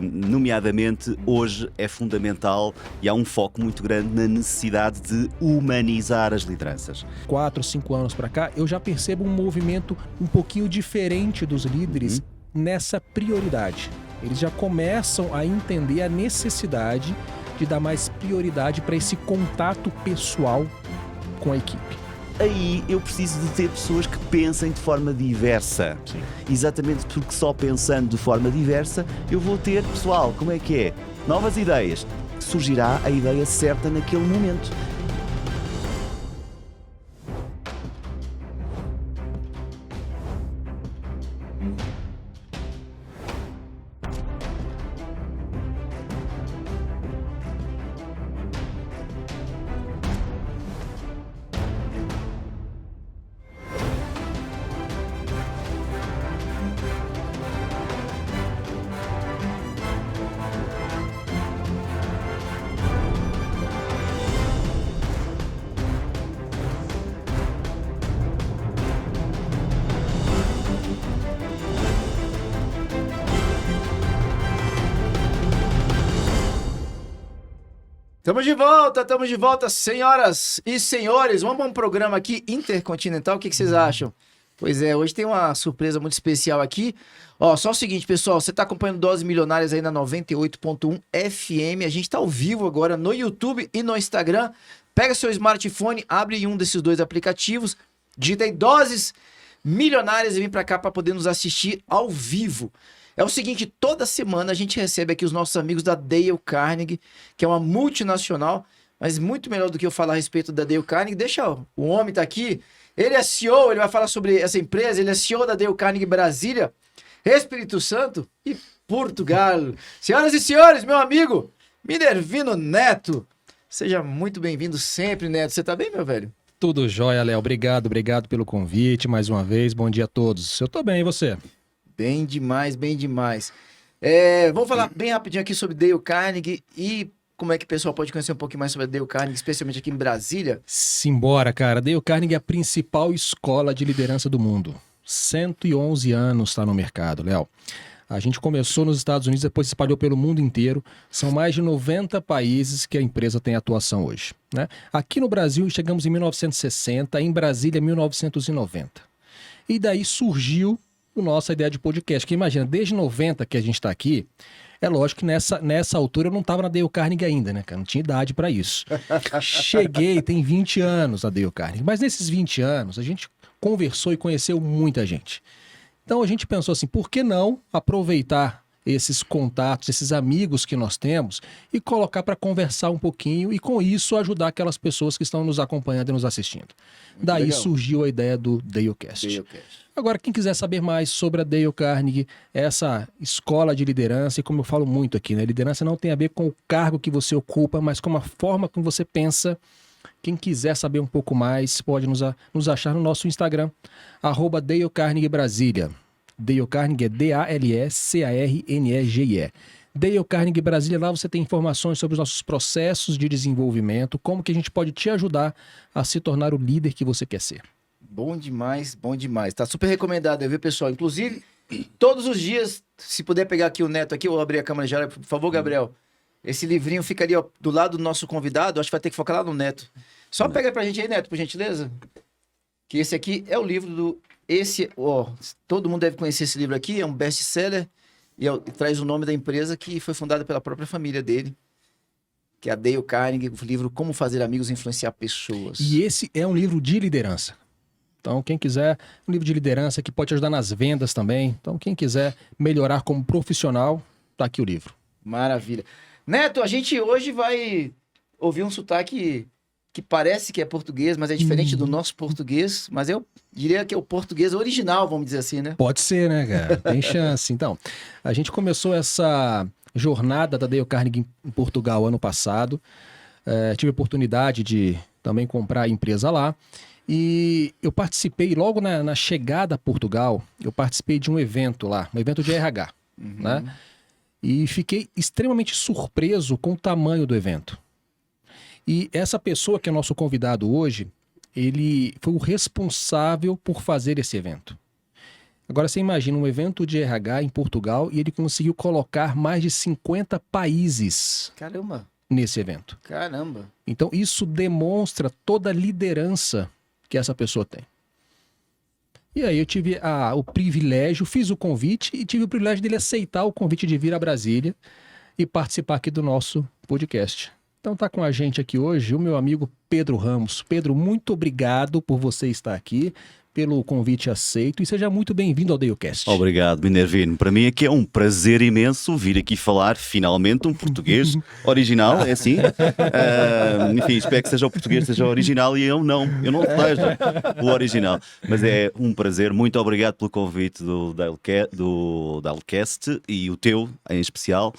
Nomeadamente, hoje é fundamental e há um foco muito grande na necessidade de humanizar as lideranças. 4, 5 anos para cá, eu já percebo um movimento um pouquinho diferente dos líderes nessa prioridade. Eles já começam a entender a necessidade de dar mais prioridade para esse contato pessoal com a equipe. Aí eu preciso de ter pessoas que pensem de forma diversa. Sim. Exatamente porque só pensando de forma diversa eu vou ter, pessoal, como é que é? Novas ideias. Surgirá a ideia certa naquele momento. Estamos de volta, senhoras e senhores. Vamos para um programa aqui intercontinental, o que vocês acham? Pois é, hoje tem uma surpresa muito especial aqui. Ó, só o seguinte, pessoal, você está acompanhando Doses Milionárias aí na 98.1 FM. A gente está ao vivo agora no YouTube e no Instagram. Pega seu smartphone, abre um desses dois aplicativos, digita aí Doses Milionárias e vem para cá para poder nos assistir ao vivo. É o seguinte, toda semana a gente recebe aqui os nossos amigos da Dale Carnegie, que é uma multinacional, mas muito melhor do que eu falar a respeito da Dale Carnegie. Deixa o homem tá aqui, ele é CEO, ele vai falar sobre essa empresa, ele é CEO da Dale Carnegie Brasília, Espírito Santo e Portugal. Senhoras e senhores, meu amigo Minervino Neto, seja muito bem-vindo sempre, Neto. Você tá bem, meu velho? Tudo jóia, Léo. Obrigado pelo convite mais uma vez. Bom dia a todos. Eu tô bem, e você? Bem demais, bem demais. Vamos falar bem rapidinho aqui sobre Dale Carnegie e como é que o pessoal pode conhecer um pouquinho mais sobre a Dale Carnegie, especialmente aqui em Brasília. Simbora, cara. Dale Carnegie é a principal escola de liderança do mundo. 111 anos está no mercado, Léo. A gente começou nos Estados Unidos, depois se espalhou pelo mundo inteiro. São mais de 90 países que a empresa tem atuação hoje, né? Aqui no Brasil chegamos em 1960, em Brasília 1990. E daí surgiu a nossa ideia de podcast, que imagina, desde 90 que a gente está aqui, é lógico que nessa altura eu não estava na Dale Carnegie ainda, né, cara? Não tinha idade para isso. Cheguei, tem 20 anos na Dale Carnegie, mas nesses 20 anos a gente conversou e conheceu muita gente. Então a gente pensou assim, por que não aproveitar esses contatos, esses amigos que nós temos e colocar para conversar um pouquinho e com isso ajudar aquelas pessoas que estão nos acompanhando e nos assistindo. Muito Daí legal. Surgiu a ideia do DaleCast. Agora, quem quiser saber mais sobre a Dale Carnegie, essa escola de liderança, e como eu falo muito aqui, né? Liderança não tem a ver com o cargo que você ocupa, mas com a forma como você pensa. Quem quiser saber um pouco mais, pode nos achar no nosso Instagram, @Dale Carnegie Brasília. Dale Carnegie é DALECARNEGIE. Dale Carnegie Brasília, lá você tem informações sobre os nossos processos de desenvolvimento, como que a gente pode te ajudar a se tornar o líder que você quer ser. Bom demais, bom demais. Tá super recomendado, viu, pessoal? Inclusive, todos os dias, se puder pegar aqui o Neto aqui, eu vou abrir a câmera já, por favor, Gabriel. Esse livrinho fica ali, ó, do lado do nosso convidado. Acho que vai ter que focar lá no Neto. Só pega pra gente aí, Neto, por gentileza. Que esse aqui é o livro do... todo mundo deve conhecer esse livro aqui, é um best-seller e traz o nome da empresa que foi fundada pela própria família dele, que é a Dale Carnegie, o livro Como Fazer Amigos e Influenciar Pessoas. E esse é um livro de liderança. Então, quem quiser, um livro de liderança que pode te ajudar nas vendas também. Então, quem quiser melhorar como profissional, tá aqui o livro. Maravilha. Neto, a gente hoje vai ouvir um sotaque que parece que é português, mas é diferente do nosso português, mas eu diria que é o português original, vamos dizer assim, né? Pode ser, né, cara? Tem chance. Então, a gente começou essa jornada da Dale Carnegie em Portugal ano passado. Tive a oportunidade de também comprar a empresa lá. E eu participei, logo na chegada a Portugal, eu participei de um evento lá, um evento de RH, né? E fiquei extremamente surpreso com o tamanho do evento. E essa pessoa que é nosso convidado hoje, ele foi o responsável por fazer esse evento. Agora você imagina um evento de RH em Portugal e ele conseguiu colocar mais de 50 países Caramba, nesse evento. caramba. Então isso demonstra toda a liderança que essa pessoa tem. E aí eu tive o privilégio, fiz o convite e tive o privilégio dele aceitar o convite de vir a Brasília e participar aqui do nosso podcast. Então tá com a gente aqui hoje o meu amigo Pedro Ramos. Pedro, muito obrigado por você estar aqui, pelo convite aceito e seja muito bem-vindo ao DeilCast. Obrigado, Minervino. Para mim aqui é um prazer imenso vir aqui falar finalmente um português original, é assim? Enfim, espero que seja o português, seja original e eu não seja o original. Mas é um prazer, muito obrigado pelo convite do DeilCast e o teu em especial.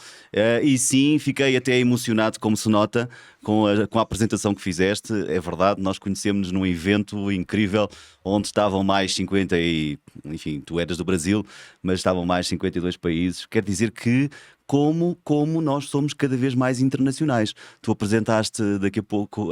E sim, fiquei até emocionado, como se nota, com a apresentação que fizeste. É verdade, nós conhecemos-nos num evento incrível onde estavam mais 50 e... Enfim, tu eras do Brasil, mas estavam mais 52 países. Quer dizer que como nós somos cada vez mais internacionais. Tu apresentaste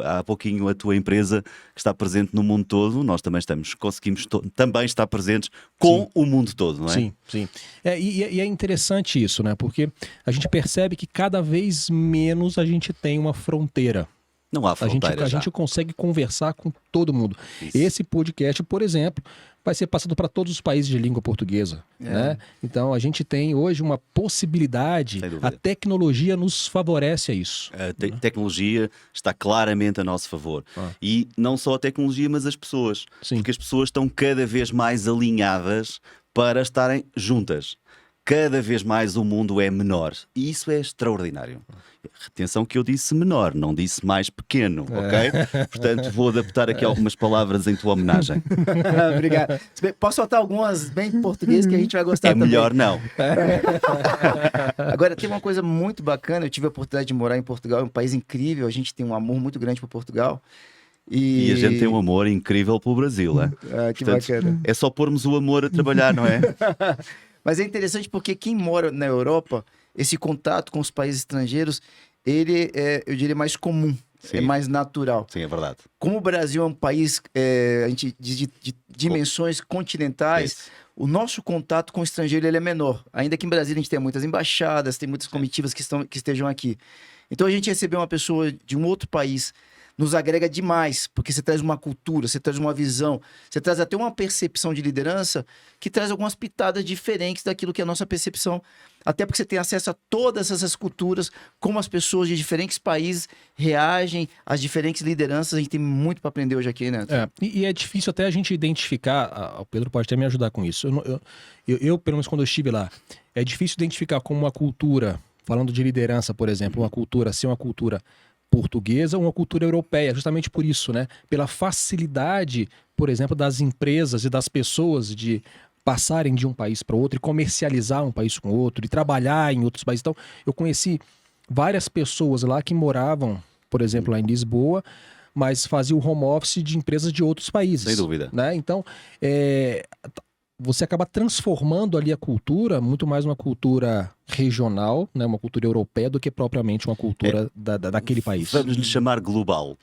há pouquinho a tua empresa que está presente no mundo todo. Nós também conseguimos também estar presentes com o mundo todo, não é? Sim, sim. E é interessante isso, né? Porque a gente percebe que cada vez menos a gente tem uma fronteira. Não há fronteira A gente consegue conversar com todo mundo. Isso. Esse podcast, por exemplo, vai ser passado para todos os países de língua portuguesa. Né? Então, a gente tem hoje uma possibilidade, a tecnologia nos favorece a isso. A tecnologia está claramente a nosso favor. E não só a tecnologia, mas as pessoas. Sim. Porque as pessoas estão cada vez mais alinhadas para estarem juntas. Cada vez mais o mundo é menor. E isso é extraordinário. Atenção que eu disse menor, não disse mais pequeno, ok? Portanto, vou adaptar aqui algumas palavras em tua homenagem. Obrigado. Posso soltar algumas bem em português que a gente vai gostar também? Melhor não. Agora, tem uma coisa muito bacana. Eu tive a oportunidade de morar em Portugal. É um país incrível. A gente tem um amor muito grande por Portugal. E a gente tem um amor incrível pelo Brasil, é? Que Portanto, bacana. é só pormos o amor a trabalhar, não é? Mas é interessante porque quem mora na Europa, esse contato com os países estrangeiros, ele é, eu diria, mais comum, Sim. é mais natural. Sim, é verdade. Como o Brasil é um país a gente diz de dimensões continentais, Isso. o nosso contato com o estrangeiro ele é menor. Ainda que em Brasília a gente tenha muitas embaixadas, tem muitas comitivas que estejam aqui. Então a gente receber uma pessoa de um outro país nos agrega demais, porque você traz uma cultura, você traz uma visão, você traz até uma percepção de liderança que traz algumas pitadas diferentes daquilo que é a nossa percepção, até porque você tem acesso a todas essas culturas, como as pessoas de diferentes países reagem às diferentes lideranças. A gente tem muito para aprender hoje aqui, né? E é difícil até a gente identificar, o Pedro pode até me ajudar com isso, eu pelo menos quando eu estive lá, é difícil identificar como uma cultura, falando de liderança, por exemplo, uma cultura ser uma cultura portuguesa ou uma cultura europeia, justamente por isso, né? Pela facilidade, por exemplo, das empresas e das pessoas de passarem de um país para outro e comercializar um país com outro e trabalhar em outros países. Então, eu conheci várias pessoas lá que moravam, por exemplo, lá em Lisboa, mas faziam home office de empresas de outros países. Sem dúvida. Né? Então, você acaba transformando ali a cultura, muito mais uma cultura regional, né, uma cultura europeia, do que propriamente uma cultura daquele país. Vamos lhe chamar global.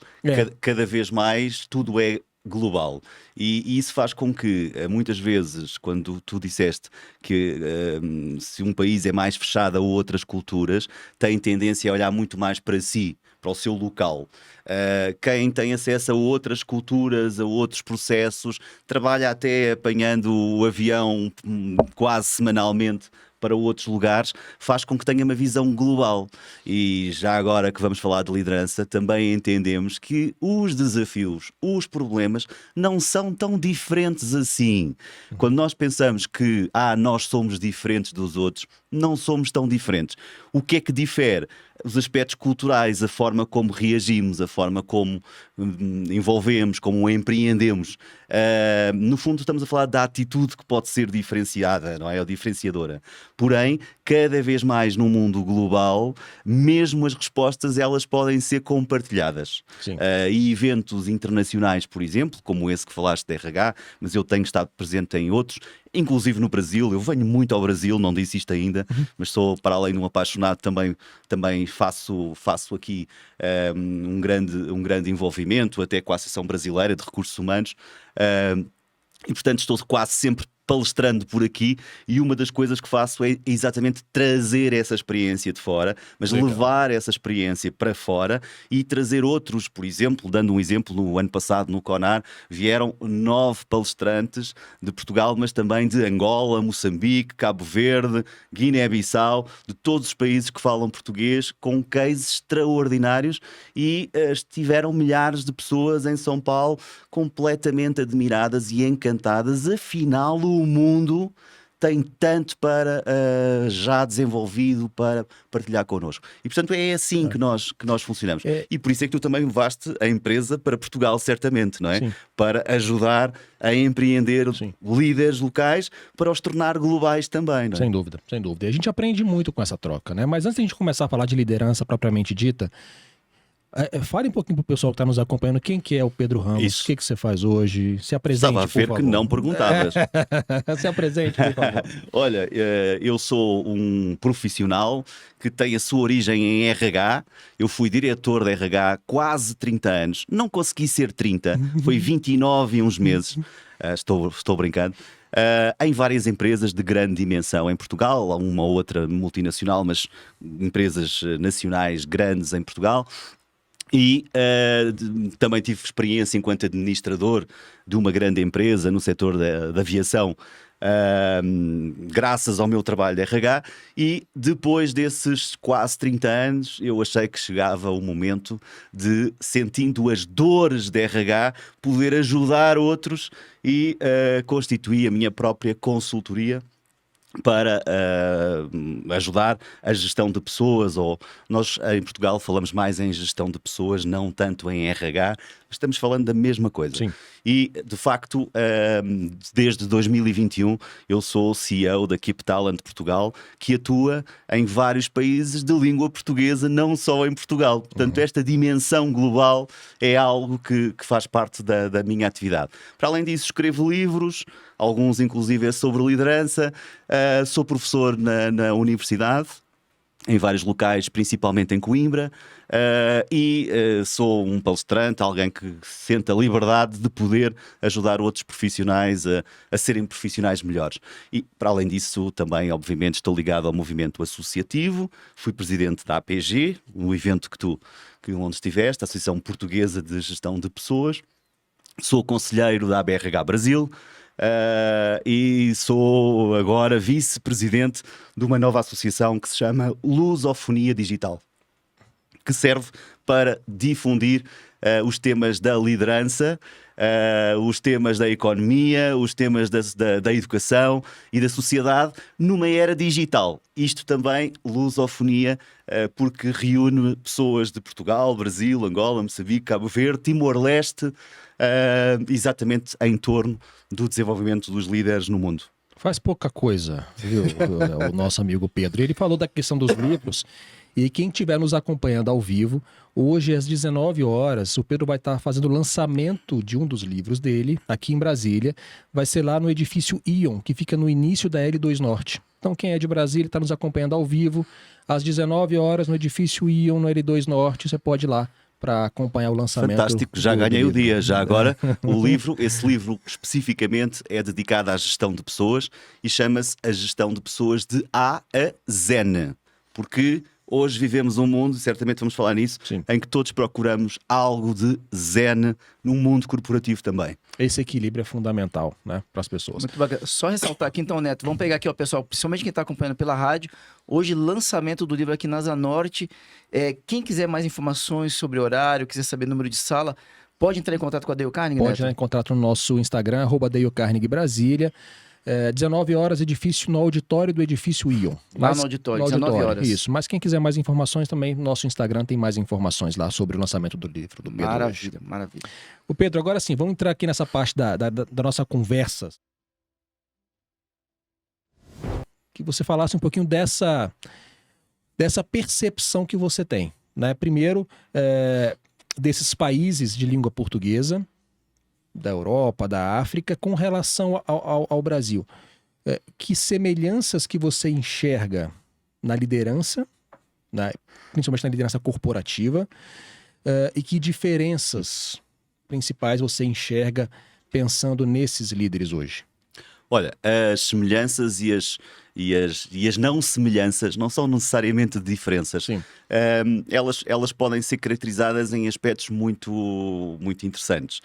Cada vez mais tudo é global. E isso faz com que, muitas vezes, quando tu disseste que se um país é mais fechado a outras culturas, tem tendência a olhar muito mais para si, para o seu local. Quem tem acesso a outras culturas, a outros processos, trabalha até apanhando o avião quase semanalmente para outros lugares, faz com que tenha uma visão global. E já agora que vamos falar de liderança, também entendemos que os desafios, os problemas, não são tão diferentes assim. Quando nós pensamos que nós somos diferentes dos outros, não somos tão diferentes. O que é que difere? Os aspectos culturais, a forma como reagimos, a forma como envolvemos, como empreendemos. No fundo, estamos a falar da atitude que pode ser diferenciada, não é? Ou diferenciadora. Porém, cada vez mais no mundo global, mesmo as respostas, elas podem ser compartilhadas. E eventos internacionais, por exemplo, como esse que falaste de RH, mas eu tenho estado presente em outros, inclusive no Brasil. Eu venho muito ao Brasil, não disse isto ainda, mas sou, para além de um apaixonado, também faço aqui um grande envolvimento, até com a Associação Brasileira de Recursos Humanos, e portanto estou quase sempre palestrando por aqui e uma das coisas que faço é exatamente trazer essa experiência de fora, mas levar essa experiência para fora e trazer outros, por exemplo, dando um exemplo, no ano passado no CONAR vieram 9 palestrantes de Portugal, mas também de Angola, Moçambique, Cabo Verde, Guiné-Bissau, de todos os países que falam português, com cases extraordinários e estiveram milhares de pessoas em São Paulo completamente admiradas e encantadas. Afinal, o mundo tem tanto para já desenvolvido para partilhar connosco. E, portanto, é assim que nós funcionamos. E por isso é que tu também levaste a empresa para Portugal, certamente, não é? Sim. Para ajudar a empreender líderes locais para os tornar globais também, não é? Sem dúvida, sem dúvida. E a gente aprende muito com essa troca, né? Mas antes de a gente começar a falar de liderança propriamente dita, fale um pouquinho pro pessoal que está nos acompanhando quem que é o Pedro Ramos, Isso. o que você faz hoje, se apresente, Estava a ver por que favor. não perguntavas. Se apresente, por favor. Olha, eu sou um profissional que tem a sua origem em RH. Eu fui diretor de RH há quase 30 anos. Não consegui ser 30, foi 29 e uns meses. Estou brincando. Em várias empresas de grande dimensão em Portugal, há uma ou outra multinacional, mas empresas nacionais grandes em Portugal. E também tive experiência enquanto administrador de uma grande empresa no setor da aviação, graças ao meu trabalho de RH. E depois desses quase 30 anos, eu achei que chegava o momento de, sentindo as dores de RH, poder ajudar outros e constituir a minha própria consultoria para ajudar a gestão de pessoas, ou nós em Portugal falamos mais em gestão de pessoas, não tanto em RH, estamos falando da mesma coisa. Sim. E, de facto, desde 2021 eu sou o CEO da Keep Talent Portugal, que atua em vários países de língua portuguesa, não só em Portugal. Portanto, esta dimensão global é algo que faz parte da minha atividade. Para além disso, escrevo livros, alguns inclusive é sobre liderança, sou professor na universidade, em vários locais, principalmente em Coimbra, e sou um palestrante, alguém que sente a liberdade de poder ajudar outros profissionais a serem profissionais melhores. E, para além disso, também, obviamente, estou ligado ao movimento associativo, fui presidente da APG, um evento onde estiveste, a Associação Portuguesa de Gestão de Pessoas, sou conselheiro da ABRH Brasil, e sou agora vice-presidente de uma nova associação que se chama Lusofonia Digital, que serve para difundir os temas da liderança, os temas da economia, os temas da educação e da sociedade numa era digital. Isto também, lusofonia, porque reúne pessoas de Portugal, Brasil, Angola, Moçambique, Cabo Verde, Timor-Leste, exatamente em torno do desenvolvimento dos líderes no mundo. Faz pouca coisa, viu, o nosso amigo Pedro. Ele falou da questão dos livros. E quem estiver nos acompanhando ao vivo, hoje às 19 horas, o Pedro vai estar fazendo o lançamento de um dos livros dele, aqui em Brasília. Vai ser lá no edifício Ion, que fica no início da L2 Norte. Então quem é de Brasília está nos acompanhando ao vivo, às 19 horas no edifício Ion, no L2 Norte, você pode ir lá para acompanhar o lançamento. Fantástico, já ganhei o dia. Já agora, esse livro especificamente é dedicado à gestão de pessoas e chama-se A Gestão de Pessoas de A a Zen, porque hoje vivemos um mundo, certamente vamos falar nisso, Sim, em que todos procuramos algo de zen num mundo corporativo também. esse equilíbrio é fundamental, né, para as pessoas. Muito bacana. Só ressaltar aqui então, Neto, vamos pegar aqui, ó, pessoal, principalmente quem está acompanhando pela rádio, hoje lançamento do livro aqui na Asa Norte. Quem quiser mais informações sobre horário, quiser saber número de sala, pode entrar em contato com a Dale Carnegie, Pode Neto? entrar em contato no nosso Instagram, @DaleCarnegie Brasília. 19 horas, edifício no auditório do edifício Ion. Lá no auditório, 19 horas. Isso, mas quem quiser mais informações também, no nosso Instagram tem mais informações lá sobre o lançamento do livro do Pedro. Maravilha, maravilha. O Pedro, agora sim, vamos entrar aqui nessa parte da nossa conversa. Que você falasse um pouquinho dessa percepção que você tem, né? Primeiro, desses países de língua portuguesa, da Europa, da África, com relação ao Brasil. Que semelhanças que você enxerga na liderança, principalmente na liderança corporativa, e que diferenças principais você enxerga pensando nesses líderes hoje? Olha, as semelhanças e as não semelhanças não são necessariamente diferenças. Sim. Elas podem ser caracterizadas em aspectos muito, muito interessantes.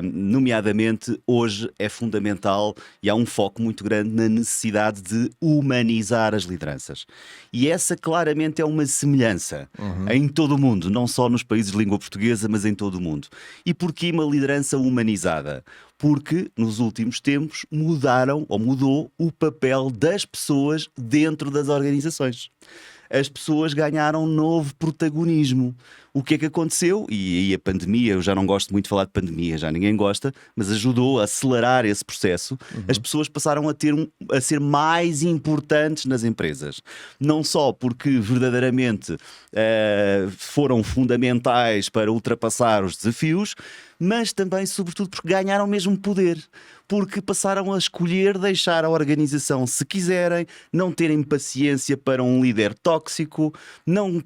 Nomeadamente, hoje é fundamental e há um foco muito grande na necessidade de humanizar as lideranças. E essa claramente é uma semelhança em todo o mundo, não só nos países de língua portuguesa, mas em todo o mundo. E porquê uma liderança humanizada? Porque nos últimos tempos mudou o papel das pessoas dentro das organizações. As pessoas ganharam novo protagonismo. O que é que aconteceu? E aí a pandemia, eu já não gosto muito de falar de pandemia, já ninguém gosta, mas ajudou a acelerar esse processo. As pessoas passaram a ser mais importantes nas empresas. Não só porque verdadeiramente foram fundamentais para ultrapassar os desafios, mas também, sobretudo, porque ganharam mesmo poder. Porque passaram a escolher deixar a organização se quiserem, não terem paciência para um líder tóxico, não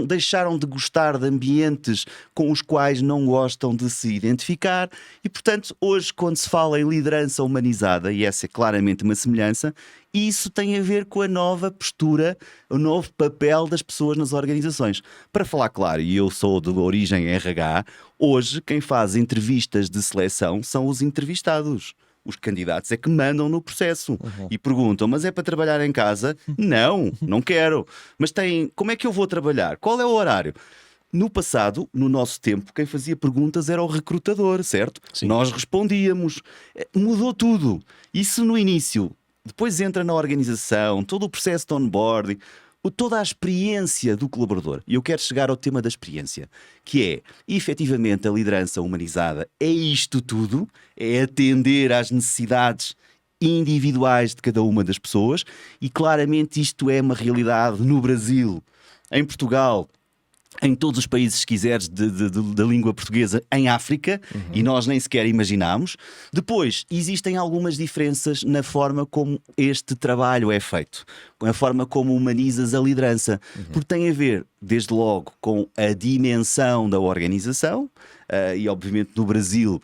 deixaram de gostar de ambientes com os quais não gostam de se identificar e, portanto, hoje, quando se fala em liderança humanizada, e essa é claramente uma semelhança, isso tem a ver com a nova postura, o novo papel das pessoas nas organizações. Para falar claro, e eu sou de origem RH, hoje quem faz entrevistas de seleção são os entrevistados. Os candidatos é que mandam no processo e perguntam, mas é para trabalhar em casa? Não, não quero. Mas como é que eu vou trabalhar? Qual é o horário? No passado, no nosso tempo, quem fazia perguntas era o recrutador, certo? Sim. Nós respondíamos. Mudou tudo. Isso no início. Depois entra na organização, todo o processo de onboarding, toda a experiência do colaborador. E eu quero chegar ao tema da experiência, que é, efetivamente, a liderança humanizada é isto tudo, é atender às necessidades individuais de cada uma das pessoas e claramente isto é uma realidade no Brasil, em Portugal, em todos os países, se quiseres, da língua portuguesa, em África, e nós nem sequer imaginámos. Depois, existem algumas diferenças na forma como este trabalho é feito, a forma como humanizas a liderança, porque tem a ver, desde logo, com a dimensão da organização, e obviamente no Brasil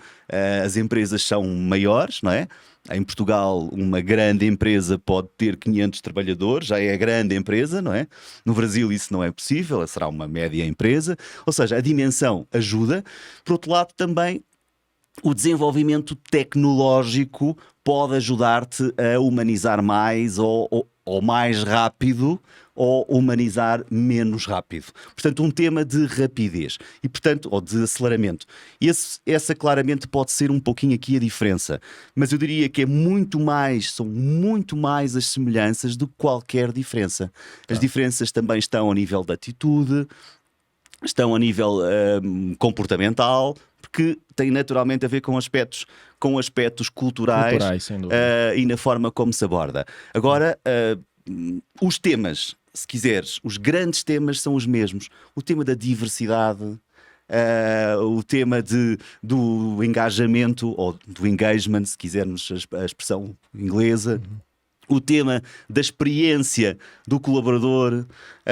as empresas são maiores, não é? Em Portugal, uma grande empresa pode ter 500 trabalhadores, já é grande empresa, não é? No Brasil isso não é possível, será uma média empresa. Ou seja, a dimensão ajuda. Por outro lado, também o desenvolvimento tecnológico pode ajudar-te a humanizar mais ou mais rápido ou humanizar menos rápido. Portanto, um tema de rapidez e, portanto, ou de aceleramento. Essa claramente pode ser um pouquinho aqui a diferença, mas eu diria que são muito mais as semelhanças do que qualquer diferença. As diferenças também estão a nível da atitude, estão a nível comportamental, porque tem naturalmente a ver com aspectos culturais sem dúvida. e na forma como se aborda. Agora, os temas, se quiseres, os grandes temas são os mesmos. O tema da diversidade, o tema do engajamento, ou do engagement, se quisermos a expressão inglesa. O tema da experiência do colaborador,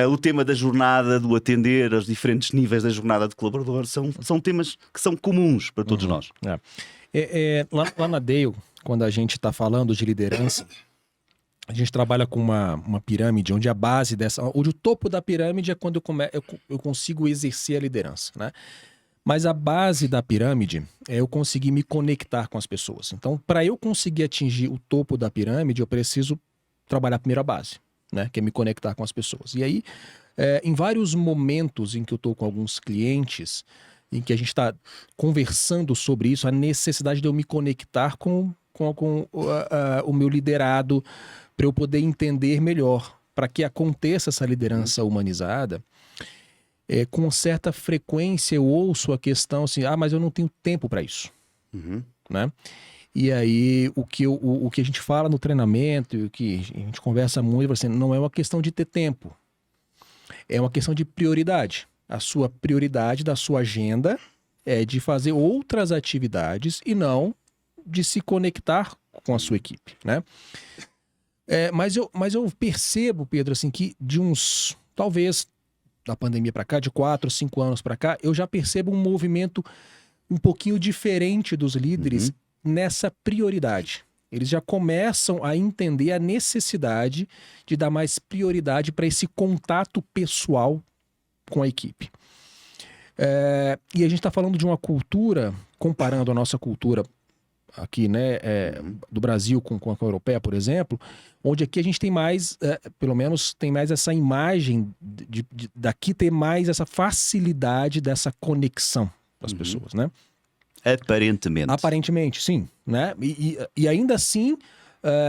o tema da jornada, do atender aos diferentes níveis da jornada do colaborador, são temas que são comuns para todos nós. Lá na Dale, quando a gente está falando de liderança, a gente trabalha com uma pirâmide, onde a base onde o topo da pirâmide é quando eu consigo exercer a liderança, né? Mas a base da pirâmide é eu conseguir me conectar com as pessoas. Então, para eu conseguir atingir o topo da pirâmide, eu preciso trabalhar a primeira base, né? Que é me conectar com as pessoas. E aí, em vários momentos em que eu estou com alguns clientes, em que a gente está conversando sobre isso, a necessidade de eu me conectar com o meu liderado, para eu poder entender melhor, para que aconteça essa liderança humanizada. Com certa frequência eu ouço a questão assim, mas eu não tenho tempo para isso, né? E aí o que a gente fala no treinamento, o que a gente conversa muito, assim, não é uma questão de ter tempo, é uma questão de prioridade. A sua prioridade da sua agenda é de fazer outras atividades e não de se conectar com a sua equipe, né? Mas eu percebo, Pedro, assim, que de uns, talvez, da pandemia para cá, de 4, 5 anos para cá, eu já percebo um movimento um pouquinho diferente dos líderes nessa prioridade. Eles já começam a entender a necessidade de dar mais prioridade para esse contato pessoal com a equipe. E a gente está falando de uma cultura, comparando a nossa cultura aqui, né, do Brasil com a europeia, por exemplo, onde aqui a gente tem mais, pelo menos tem mais essa imagem daqui ter mais essa facilidade dessa conexão das pessoas, né? Aparentemente. Aparentemente, sim, né? E ainda assim,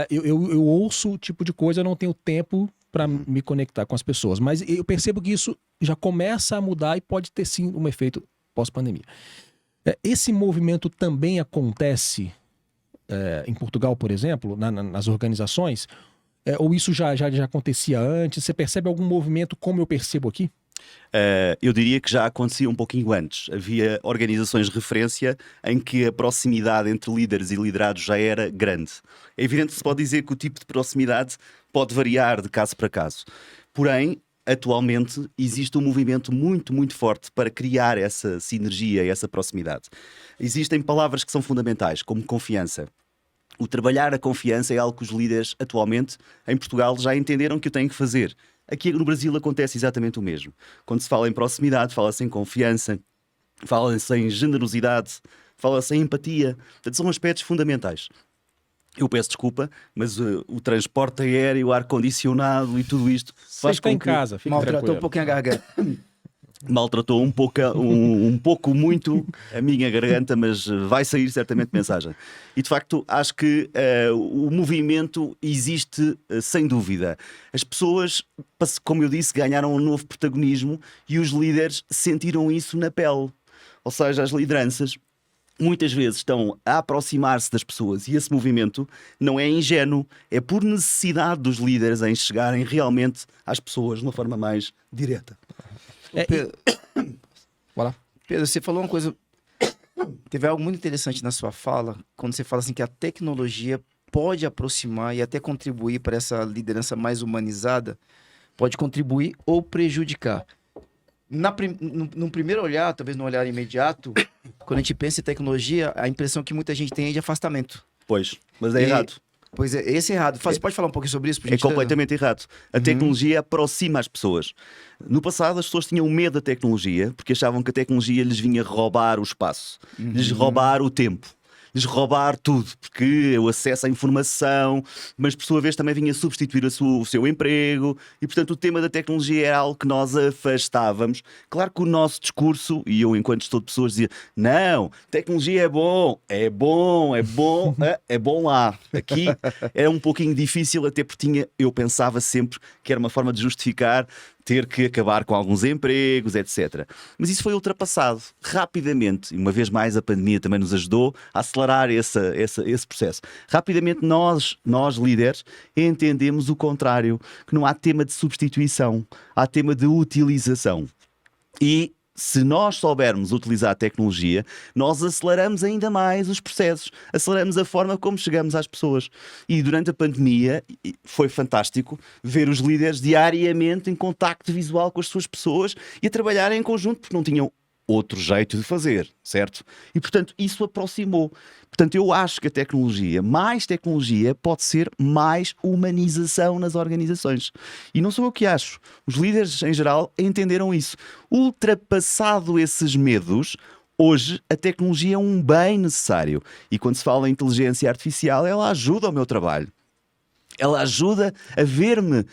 eu ouço o tipo de coisa, eu não tenho tempo para me conectar com as pessoas. Mas eu percebo que isso já começa a mudar e pode ter sim um efeito pós-pandemia. Esse movimento também acontece em Portugal, por exemplo, nas organizações? Ou isso já acontecia antes? Você percebe algum movimento como eu percebo aqui? Eu diria que já acontecia um pouquinho antes. Havia organizações de referência em que a proximidade entre líderes e liderados já era grande. É evidente que se pode dizer que o tipo de proximidade pode variar de caso para caso. Porém, atualmente existe um movimento muito, muito forte para criar essa sinergia, essa proximidade. Existem palavras que são fundamentais, como confiança. O trabalhar a confiança é algo que os líderes atualmente, em Portugal, já entenderam que o têm que fazer. Aqui no Brasil acontece exatamente o mesmo. Quando se fala em proximidade, fala-se em confiança, fala-se em generosidade, fala-se em empatia. Portanto, são aspectos fundamentais. Eu peço desculpa, mas o transporte aéreo, o ar-condicionado e tudo isto faz com em que casa, fica Maltratou tranquilo. um pouquinho a garganta. maltratou um pouco muito a minha garganta, mas vai sair certamente mensagem. E de facto acho que o movimento existe sem dúvida. As pessoas, como eu disse, ganharam um novo protagonismo e os líderes sentiram isso na pele. Ou seja, as lideranças muitas vezes estão a aproximar-se das pessoas e esse movimento não é ingênuo, é por necessidade dos líderes em chegarem realmente às pessoas de uma forma mais direta. Pedro, você falou uma coisa, teve algo muito interessante na sua fala, quando você fala assim que a tecnologia pode aproximar e até contribuir para essa liderança mais humanizada, pode contribuir ou prejudicar. No primeiro olhar, talvez no olhar imediato, quando a gente pensa em tecnologia, a impressão que muita gente tem é de afastamento. Pois, mas é errado. Pois é, esse é errado. Você pode falar um pouquinho sobre isso? É completamente errado. A tecnologia aproxima as pessoas. No passado, as pessoas tinham medo da tecnologia porque achavam que a tecnologia lhes vinha roubar o espaço, lhes roubar o tempo, lhes roubar tudo, porque o acesso à informação, mas por sua vez também vinha substituir o seu emprego e, portanto, o tema da tecnologia era algo que nós afastávamos. Claro que o nosso discurso, e eu enquanto estou de pessoas dizia, não, tecnologia é bom lá. Aqui era um pouquinho difícil, até porque eu pensava sempre que era uma forma de justificar ter que acabar com alguns empregos, etc. Mas isso foi ultrapassado rapidamente. E uma vez mais a pandemia também nos ajudou a acelerar esse processo. Rapidamente nós líderes entendemos o contrário, que não há tema de substituição, há tema de utilização. E se nós soubermos utilizar a tecnologia, nós aceleramos ainda mais os processos, aceleramos a forma como chegamos às pessoas. E durante a pandemia foi fantástico ver os líderes diariamente em contacto visual com as suas pessoas e a trabalhar em conjunto, porque não tinham outro jeito de fazer, certo? E, portanto, isso aproximou. Portanto, eu acho que a tecnologia, mais tecnologia, pode ser mais humanização nas organizações. E não sou eu que acho. Os líderes, em geral, entenderam isso. Ultrapassado esses medos, hoje a tecnologia é um bem necessário. E quando se fala em inteligência artificial, ela ajuda ao meu trabalho. Ela ajuda a ver-me,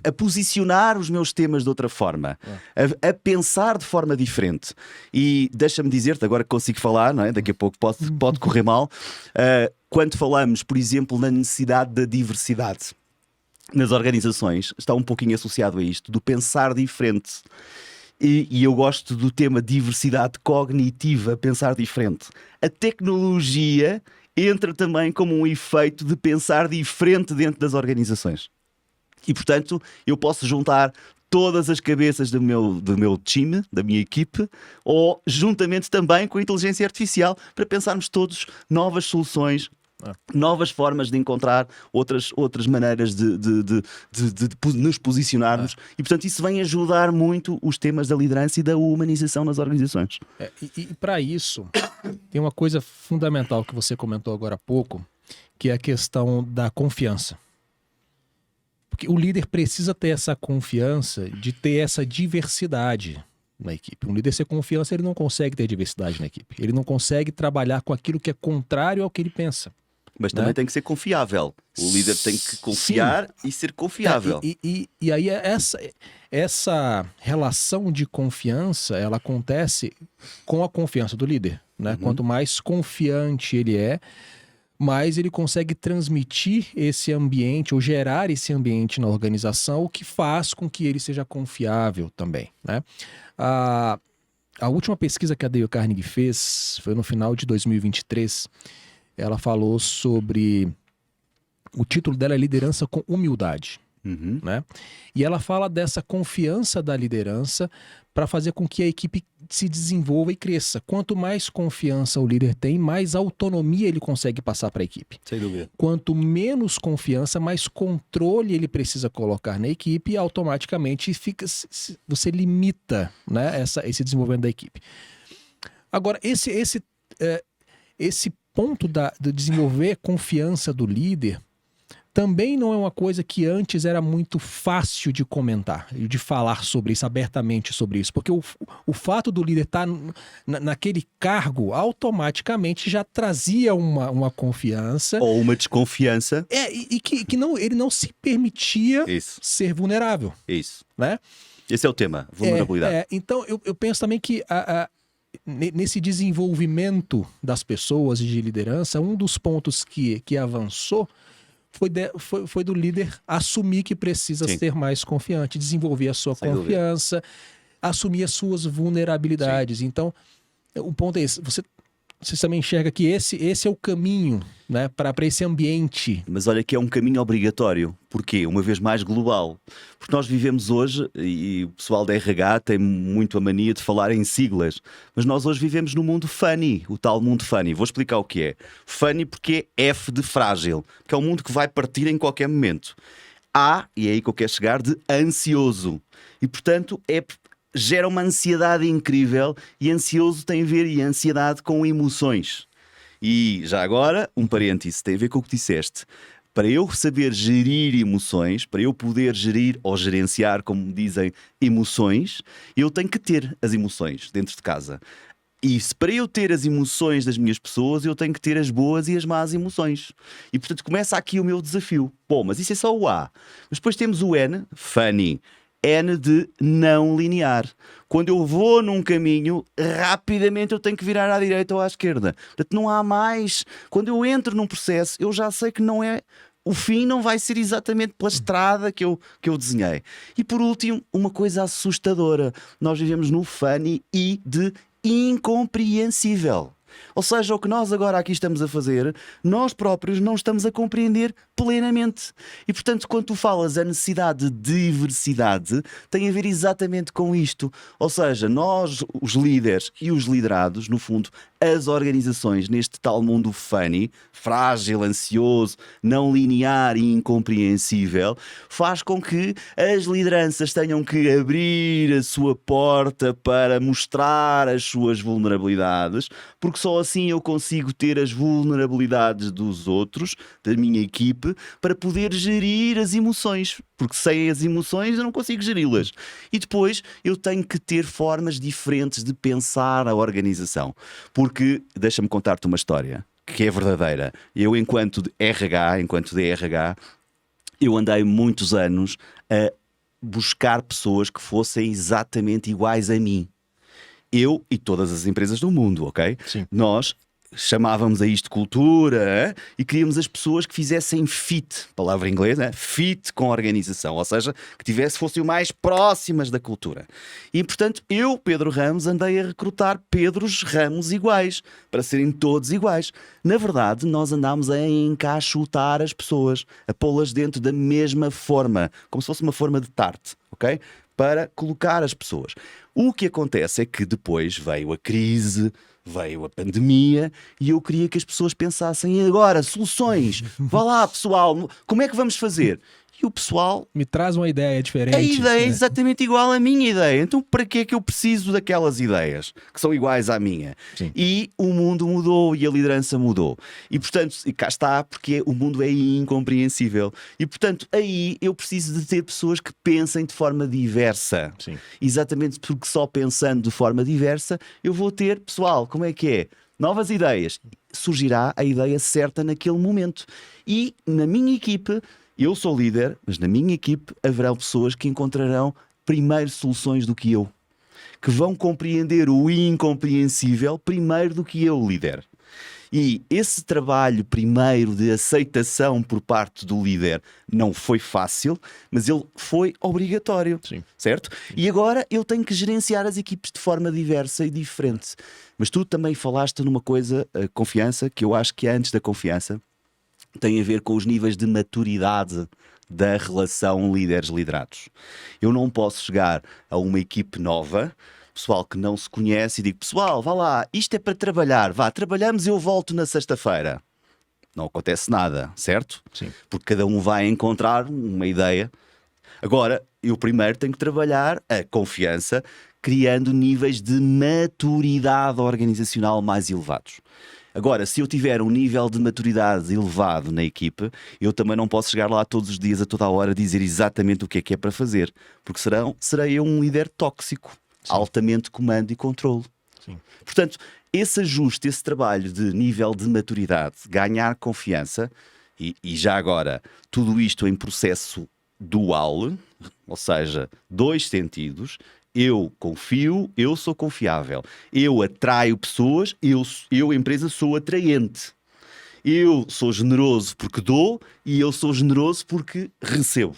a posicionar os meus temas de outra forma, a pensar de forma diferente. E deixa-me dizer-te, agora que consigo falar, não é? Daqui a pouco pode correr mal, quando falamos, por exemplo, na necessidade da diversidade nas organizações, está um pouquinho associado a isto, do pensar diferente. E eu gosto do tema diversidade cognitiva, pensar diferente. A tecnologia entra também como um efeito de pensar diferente dentro das organizações. E, portanto, eu posso juntar todas as cabeças do meu time, da minha equipe, ou juntamente também com a inteligência artificial, para pensarmos todos novas soluções, novas formas de encontrar outras maneiras de nos posicionarmos. E, portanto, isso vem ajudar muito os temas da liderança e da humanização nas organizações. E para isso, tem uma coisa fundamental que você comentou agora há pouco, que é a questão da confiança. Porque o líder precisa ter essa confiança de ter essa diversidade na equipe. Um líder sem confiança, ele não consegue ter diversidade na equipe. Ele não consegue trabalhar com aquilo que é contrário ao que ele pensa. Mas também tem que ser confiável. O líder tem que confiar e ser confiável. E aí essa relação de confiança, ela acontece com a confiança do líder, né? Quanto mais confiante ele é, mais ele consegue transmitir esse ambiente ou gerar esse ambiente na organização, o que faz com que ele seja confiável também, né? A última pesquisa que a Dale Carnegie fez foi no final de 2023. Ela falou sobre... O título dela é Liderança com Humildade. Né? E ela fala dessa confiança da liderança para fazer com que a equipe se desenvolva e cresça. Quanto mais confiança o líder tem, mais autonomia ele consegue passar para a equipe. Sem dúvida. Quanto menos confiança, mais controle ele precisa colocar na equipe e automaticamente você limita, né, esse desenvolvimento da equipe. Agora, esse ponto de desenvolver confiança do líder também não é uma coisa que antes era muito fácil de comentar, de falar sobre isso, abertamente sobre isso. Porque o fato do líder estar naquele cargo, automaticamente já trazia uma confiança. Ou uma desconfiança. E que ele não se permitia ser vulnerável. Isso. Né? Esse é o tema, vulnerabilidade. Então, eu penso também que nesse desenvolvimento das pessoas e de liderança, um dos pontos que avançou foi do líder assumir que precisa ser mais confiante, desenvolver a sua confiança, assumir as suas vulnerabilidades. Sim. Então, o ponto é esse. Você também enxerga que esse é o caminho, né, para esse ambiente. Mas olha que é um caminho obrigatório. Porquê? Uma vez mais global. Porque nós vivemos hoje, e o pessoal da RH tem muito a mania de falar em siglas, mas nós hoje vivemos no mundo funny, o tal mundo funny. Vou explicar o que é. Funny porque é F de frágil, que é um mundo que vai partir em qualquer momento. A, e é aí que eu quero chegar, de ansioso. E portanto gera uma ansiedade incrível, e ansioso tem a ver, e ansiedade, com emoções. E já agora, um parêntese, tem a ver com o que disseste. Para eu saber gerir emoções, para eu poder gerir ou gerenciar, como dizem, emoções, eu tenho que ter as emoções dentro de casa. E para eu ter as emoções das minhas pessoas, eu tenho que ter as boas e as más emoções. E portanto começa aqui o meu desafio. Bom, mas isso é só o A. Mas depois temos o N, funny. N de não linear. Quando eu vou num caminho, rapidamente eu tenho que virar à direita ou à esquerda. Portanto, não há mais. Quando eu entro num processo, eu já sei que não é. O fim não vai ser exatamente pela estrada que eu desenhei. E por último, uma coisa assustadora. Nós vivemos no funny e de incompreensível. Ou seja, o que nós agora aqui estamos a fazer, nós próprios não estamos a compreender plenamente. E portanto, quando tu falas a necessidade de diversidade, tem a ver exatamente com isto. Ou seja, nós, os líderes e os liderados, no fundo, as organizações neste tal mundo funny, frágil, ansioso, não linear e incompreensível, faz com que as lideranças tenham que abrir a sua porta para mostrar as suas vulnerabilidades, porque só assim eu consigo ter as vulnerabilidades dos outros, da minha equipe, para poder gerir as emoções. Porque sem as emoções eu não consigo geri-las. E depois eu tenho que ter formas diferentes de pensar a organização. Porque, deixa-me contar-te uma história que é verdadeira. Eu, enquanto DRH, eu andei muitos anos a buscar pessoas que fossem exatamente iguais a mim. Eu e todas as empresas do mundo, ok? Sim. Nós chamávamos a isto cultura e queríamos as pessoas que fizessem fit, palavra em inglês, fit com a organização, ou seja, que fossem o mais próximas da cultura. E, portanto, eu, Pedro Ramos, andei a recrutar Pedros Ramos iguais, para serem todos iguais. Na verdade, nós andámos a encaixotar as pessoas, a pô-las dentro da mesma forma, como se fosse uma forma de tarte, ok? Para colocar as pessoas. O que acontece é que depois veio a crise, veio a pandemia, e eu queria que as pessoas pensassem agora, soluções. Vá lá, pessoal, como é que vamos fazer? e o pessoal... Me traz uma ideia diferente. A ideia é né? exatamente igual à minha ideia. Então, para que é que eu preciso daquelas ideias que são iguais à minha? Sim. E o mundo mudou e a liderança mudou. E, portanto, e cá está, porque o mundo é incompreensível. E, portanto, aí eu preciso de ter pessoas que pensem de forma diversa. Sim. Exatamente porque só pensando de forma diversa eu vou ter, pessoal, como é que é? Novas ideias. Surgirá a ideia certa naquele momento. E na minha equipe... Eu sou líder, mas na minha equipe haverá pessoas que encontrarão primeiro soluções do que eu. Que vão compreender o incompreensível primeiro do que eu, líder. E esse trabalho primeiro de aceitação por parte do líder não foi fácil, mas ele foi obrigatório. Sim. Certo? E agora eu tenho que gerenciar as equipes de forma diversa e diferente. Mas tu também falaste numa coisa, a confiança, que eu acho que é antes da confiança. Tem a ver com os níveis de maturidade da relação líderes-liderados. Eu não posso chegar a uma equipe nova, pessoal que não se conhece, e digo, pessoal, vá lá, isto é para trabalhar, vá, trabalhamos e eu volto na sexta-feira. Não acontece nada, certo? Sim. Porque cada um vai encontrar uma ideia. Agora, eu primeiro tenho que trabalhar a confiança, criando níveis de maturidade organizacional mais elevados. Agora, se eu tiver um nível de maturidade elevado na equipe, eu também não posso chegar lá todos os dias, a toda a hora, dizer exatamente o que é para fazer. Porque serei eu um líder tóxico, altamente comando e controle. Sim. Portanto, esse ajuste, esse trabalho de nível de maturidade, ganhar confiança, e já agora, tudo isto em processo dual, ou seja, dois sentidos. Eu confio, eu sou confiável. Eu atraio pessoas, eu empresa, sou atraente. Eu sou generoso porque dou e eu sou generoso porque recebo.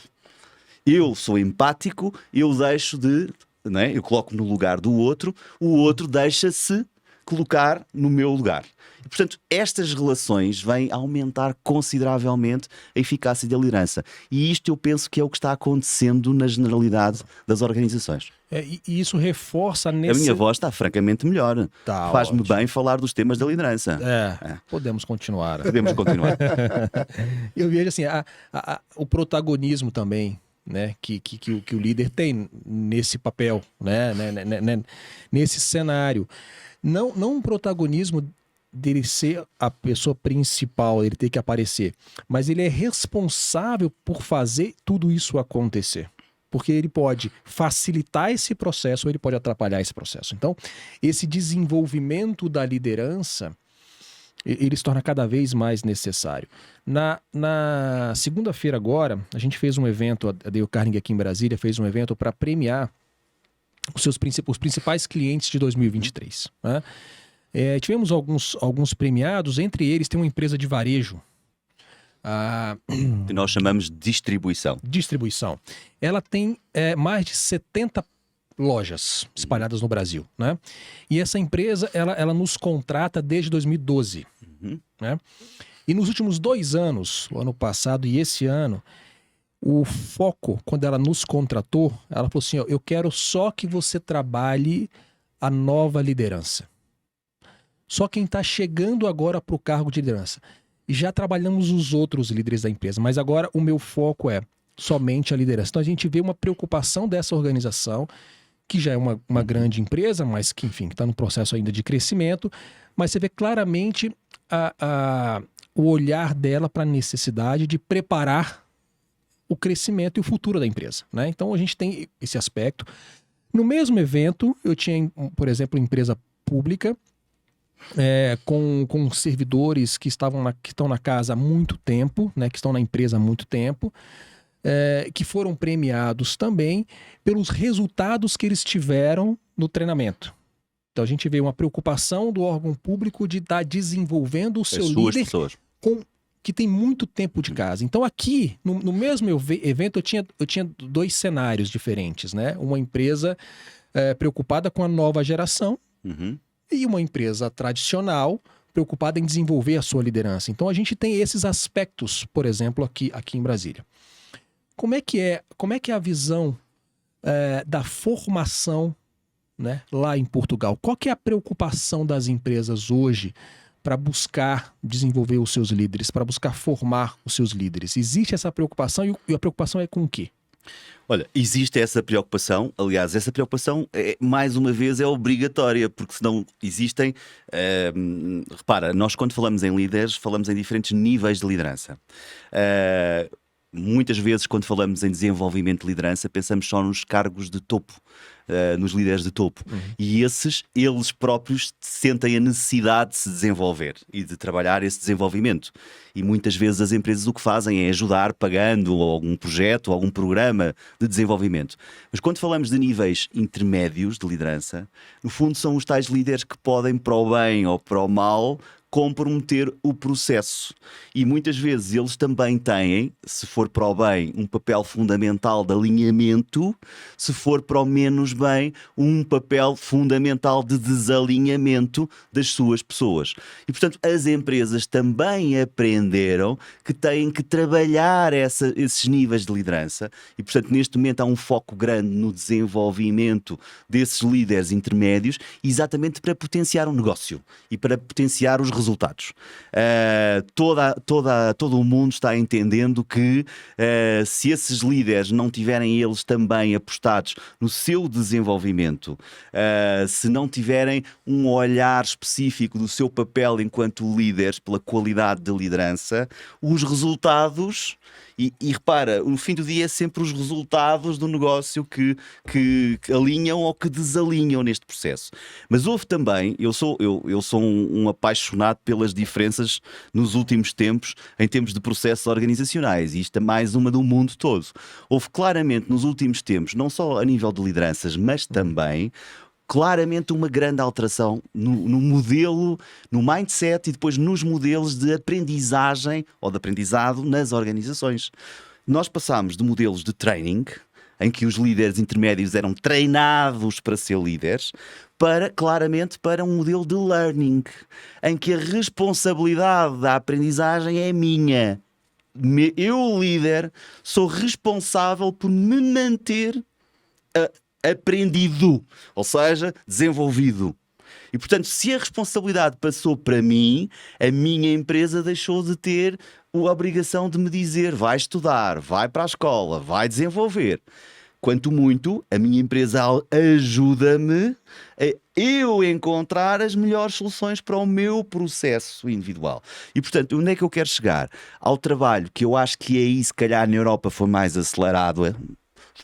Eu sou empático, eu deixo de... Não é? Eu coloco no lugar do outro, o outro deixa-se colocar no meu lugar. E, portanto, estas relações vêm aumentar consideravelmente a eficácia da liderança. E isto eu penso que é o que está acontecendo na generalidade das organizações. E isso reforça A minha voz está francamente melhor. Tá, faz-me ótimo. bem falar dos temas da liderança. Podemos continuar. Podemos continuar. Eu vejo assim, o protagonismo também, né, que o líder tem nesse papel, né, nesse cenário. Não um protagonismo dele ser a pessoa principal, ele ter que aparecer, mas ele é responsável por fazer tudo isso acontecer. Porque ele pode facilitar esse processo ou ele pode atrapalhar esse processo. Então, esse desenvolvimento da liderança, ele se torna cada vez mais necessário. Na segunda-feira agora, a gente fez um evento, a Dale Carnegie aqui em Brasília fez um evento para premiar os principais clientes de 2023. Né? Tivemos alguns premiados, entre eles tem uma empresa de varejo, que nós chamamos de distribuição. Distribuição. Ela tem mais de 70 lojas espalhadas no Brasil, né? E essa empresa, ela nos contrata desde 2012. Né? E nos últimos 2 anos, o ano passado e esse ano, o foco, quando ela nos contratou, ela falou assim, ó, eu quero só que você trabalhe a nova liderança. Só quem está chegando agora para o cargo de liderança. E já trabalhamos os outros líderes da empresa, mas agora o meu foco é somente a liderança. Então a gente vê uma preocupação dessa organização, que já é uma grande empresa, mas que, enfim, está no processo ainda de crescimento, mas você vê claramente o olhar dela para a necessidade de preparar o crescimento e o futuro da empresa. Né? Então a gente tem esse aspecto. No mesmo evento, eu tinha, por exemplo, empresa pública, com servidores que estão na casa há muito tempo, né, que estão na empresa há muito tempo, que foram premiados também pelos resultados que eles tiveram no treinamento. Então a gente vê uma preocupação do órgão público de estar desenvolvendo o seu líder que tem muito tempo de casa. Então aqui, no mesmo evento, eu tinha 2 cenários diferentes. Né? Uma empresa preocupada com a nova geração, e uma empresa tradicional preocupada em desenvolver a sua liderança. Então a gente tem esses aspectos, por exemplo, aqui em Brasília. Como é que é a visão da formação, né, lá em Portugal? Qual que é a preocupação das empresas hoje para buscar desenvolver os seus líderes, para buscar formar os seus líderes? Existe essa preocupação e a preocupação é com o quê? Olha, existe essa preocupação, aliás, essa preocupação, mais uma vez, é obrigatória, porque senão existem... repara, nós quando falamos em líderes, falamos em diferentes níveis de liderança. Muitas vezes, quando falamos em desenvolvimento de liderança, pensamos só nos cargos de topo, nos líderes de topo. E eles próprios sentem a necessidade de se desenvolver e de trabalhar esse desenvolvimento. E muitas vezes as empresas o que fazem é ajudar pagando algum projeto, algum programa de desenvolvimento. Mas quando falamos de níveis intermédios de liderança, no fundo são os tais líderes que podem, para o bem ou para o mal, comprometer o processo. E muitas vezes eles também têm, se for para o bem, um papel fundamental de alinhamento, se for para o menos bem, um papel fundamental de desalinhamento das suas pessoas. E, portanto, as empresas também aprenderam que têm que trabalhar esses níveis de liderança e, portanto, neste momento há um foco grande no desenvolvimento desses líderes intermédios, exatamente para potenciar o negócio e para potenciar os resultados. Todo o mundo está entendendo que se esses líderes não tiverem eles também apostados no seu desenvolvimento, se não tiverem um olhar específico do seu papel enquanto líderes pela qualidade de liderança, os resultados... E repara, no fim do dia é sempre os resultados do negócio que alinham ou que desalinham neste processo. Mas houve também, eu sou um apaixonado pelas diferenças nos últimos tempos em termos de processos organizacionais, e isto é mais uma do mundo todo. Houve claramente nos últimos tempos, não só a nível de lideranças, mas também claramente uma grande alteração no modelo, no mindset e depois nos modelos de aprendizagem ou de aprendizado nas organizações. Nós passámos de modelos de training, em que os líderes intermédios eram treinados para ser líderes, claramente para um modelo de learning, em que a responsabilidade da aprendizagem é minha. Eu, líder, sou responsável por me manter aprendido, ou seja, desenvolvido. E, portanto, se a responsabilidade passou para mim, a minha empresa deixou de ter a obrigação de me dizer vai estudar, vai para a escola, vai desenvolver. Quanto muito, a minha empresa ajuda-me a eu encontrar as melhores soluções para o meu processo individual. E, portanto, onde é que eu quero chegar? Ao trabalho, que eu acho que aí, se calhar, na Europa foi mais acelerado,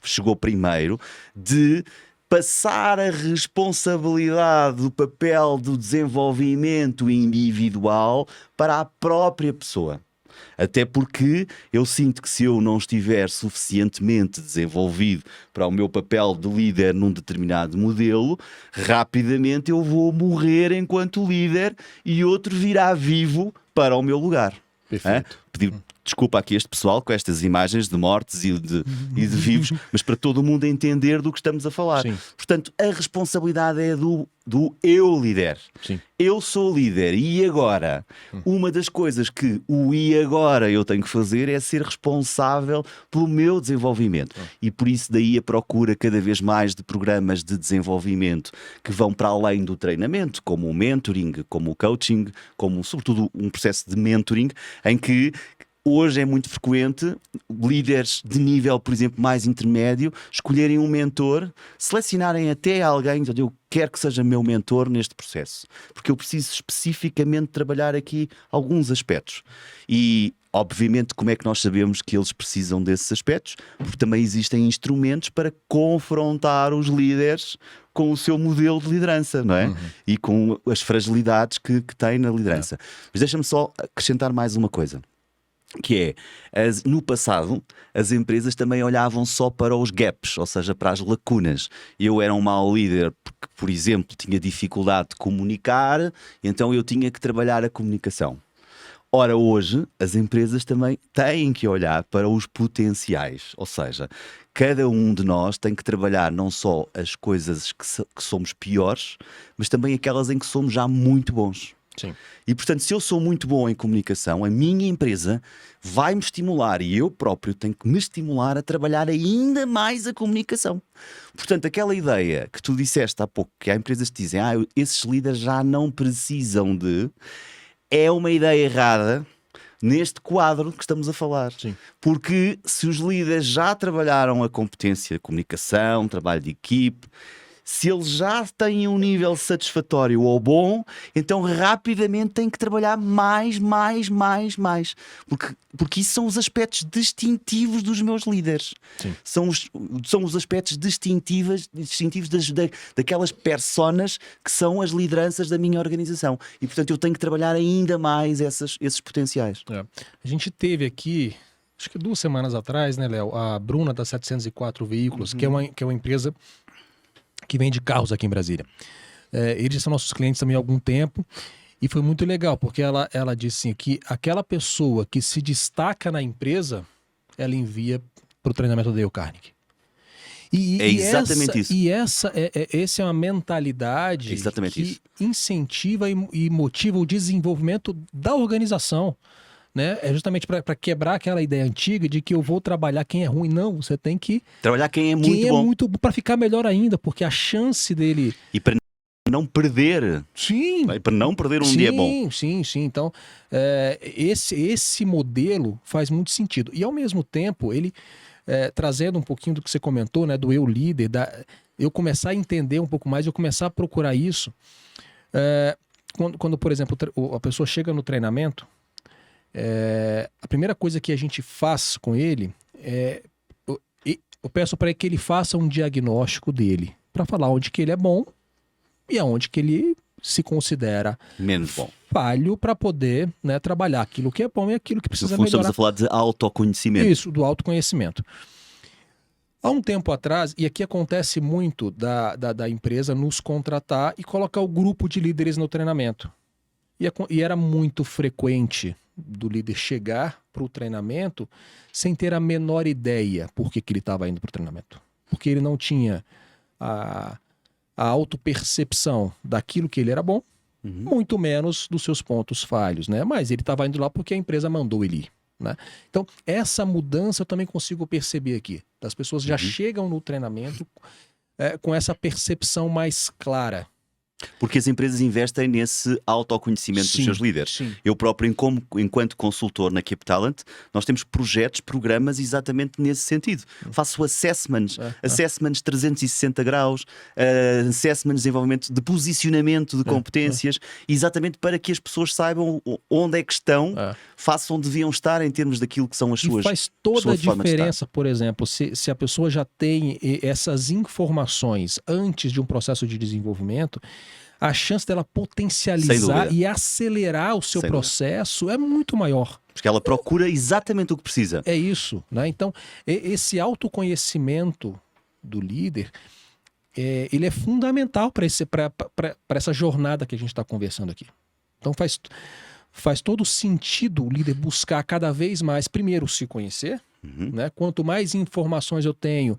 chegou primeiro, de passar a responsabilidade do papel do desenvolvimento individual para a própria pessoa. Até porque eu sinto que se eu não estiver suficientemente desenvolvido para o meu papel de líder num determinado modelo, rapidamente eu vou morrer enquanto líder e outro virá vivo para o meu lugar. Perfeito. Pedir desculpa aqui este pessoal com estas imagens de mortes e de vivos, mas para todo o mundo entender do que estamos a falar. Sim. Portanto, a responsabilidade é do eu líder. Sim. Eu sou líder e agora? Uma das coisas que o e agora eu tenho que fazer é ser responsável pelo meu desenvolvimento. E por isso daí a procura cada vez mais de programas de desenvolvimento que vão para além do treinamento, como o mentoring, como o coaching, como sobretudo um processo de mentoring, em que hoje é muito frequente líderes de nível, por exemplo, mais intermédio, escolherem um mentor, selecionarem até alguém, eu quero que seja meu mentor neste processo, porque eu preciso especificamente trabalhar aqui alguns aspectos. E, obviamente, como é que nós sabemos que eles precisam desses aspectos? Porque também existem instrumentos para confrontar os líderes com o seu modelo de liderança, não é? E com as fragilidades que têm na liderança. Mas deixa-me só acrescentar mais uma coisa. Que é, no passado, as empresas também olhavam só para os gaps, ou seja, para as lacunas. Eu era um mau líder porque, por exemplo, tinha dificuldade de comunicar, então eu tinha que trabalhar a comunicação. Ora, hoje, as empresas também têm que olhar para os potenciais, ou seja, cada um de nós tem que trabalhar não só as coisas que somos piores, mas também aquelas em que somos já muito bons. Sim. E, portanto, se eu sou muito bom em comunicação, a minha empresa vai-me estimular e eu próprio tenho que me estimular a trabalhar ainda mais a comunicação. Portanto, aquela ideia que tu disseste há pouco, que há empresas que dizem esses líderes já não precisam de... é uma ideia errada neste quadro que estamos a falar. Sim. Porque se os líderes já trabalharam a competência de comunicação, trabalho de equipe, se eles já têm um nível satisfatório ou bom, então rapidamente têm que trabalhar mais. Porque isso são os aspectos distintivos dos meus líderes. Sim. São os aspectos distintivos daquelas personas que são as lideranças da minha organização. E, portanto, eu tenho que trabalhar ainda mais esses potenciais. A gente teve aqui, acho que 2 semanas atrás, né, Léo, a Bruna da 704 Veículos, que é uma empresa que vende carros aqui em Brasília. Eles são nossos clientes também há algum tempo e foi muito legal, porque ela disse assim, que aquela pessoa que se destaca na empresa, ela envia para o treinamento da Dale Carnegie. É exatamente isso. E essa é uma mentalidade que incentiva e motiva o desenvolvimento da organização. Né? É justamente para quebrar aquela ideia antiga de que eu vou trabalhar quem é ruim. Não, você tem que trabalhar quem é muito bom. Para ficar melhor ainda, porque a chance dele... E para não perder. Sim. Para não perder um dia bom. Sim. Então, esse modelo faz muito sentido. E ao mesmo tempo, ele, trazendo um pouquinho do que você comentou, né, do eu líder, eu começar a entender um pouco mais, eu começar a procurar isso. Quando, por exemplo, a pessoa chega no treinamento, a primeira coisa que a gente faz com ele eu peço para que ele faça um diagnóstico dele, para falar onde que ele é bom e aonde que ele se considera menos bom, falho, para poder, né, trabalhar aquilo que é bom e aquilo que precisa melhorar. Estamos a falar de autoconhecimento. Isso, do autoconhecimento. Há um tempo atrás, e aqui acontece muito da empresa nos contratar e colocar o grupo de líderes no treinamento. E era muito frequente do líder chegar para o treinamento sem ter a menor ideia por que ele estava indo para o treinamento. Porque ele não tinha a autopercepção daquilo que ele era bom, muito menos dos seus pontos falhos, né? Mas ele estava indo lá porque a empresa mandou ele ir, né? Então, essa mudança eu também consigo perceber aqui. As pessoas já chegam no treinamento com essa percepção mais clara. Porque as empresas investem nesse autoconhecimento dos seus líderes. Sim. Eu próprio, enquanto consultor na Keep Talent, nós temos projetos, programas exatamente nesse sentido. Faço assessments 360 graus, assessments de desenvolvimento, de posicionamento de competências, exatamente para que as pessoas saibam onde é que estão, façam onde deviam estar em termos daquilo que são as suas. E faz toda a diferença, por exemplo, se a pessoa já tem essas informações antes de um processo de desenvolvimento, a chance dela potencializar e acelerar o seu processo é muito maior. Porque ela procura exatamente o que precisa. É isso, né? Então, esse autoconhecimento do líder, ele é fundamental para essa jornada que a gente está conversando aqui. Então, faz todo sentido o líder buscar cada vez mais, primeiro, se conhecer, né? Quanto mais informações eu tenho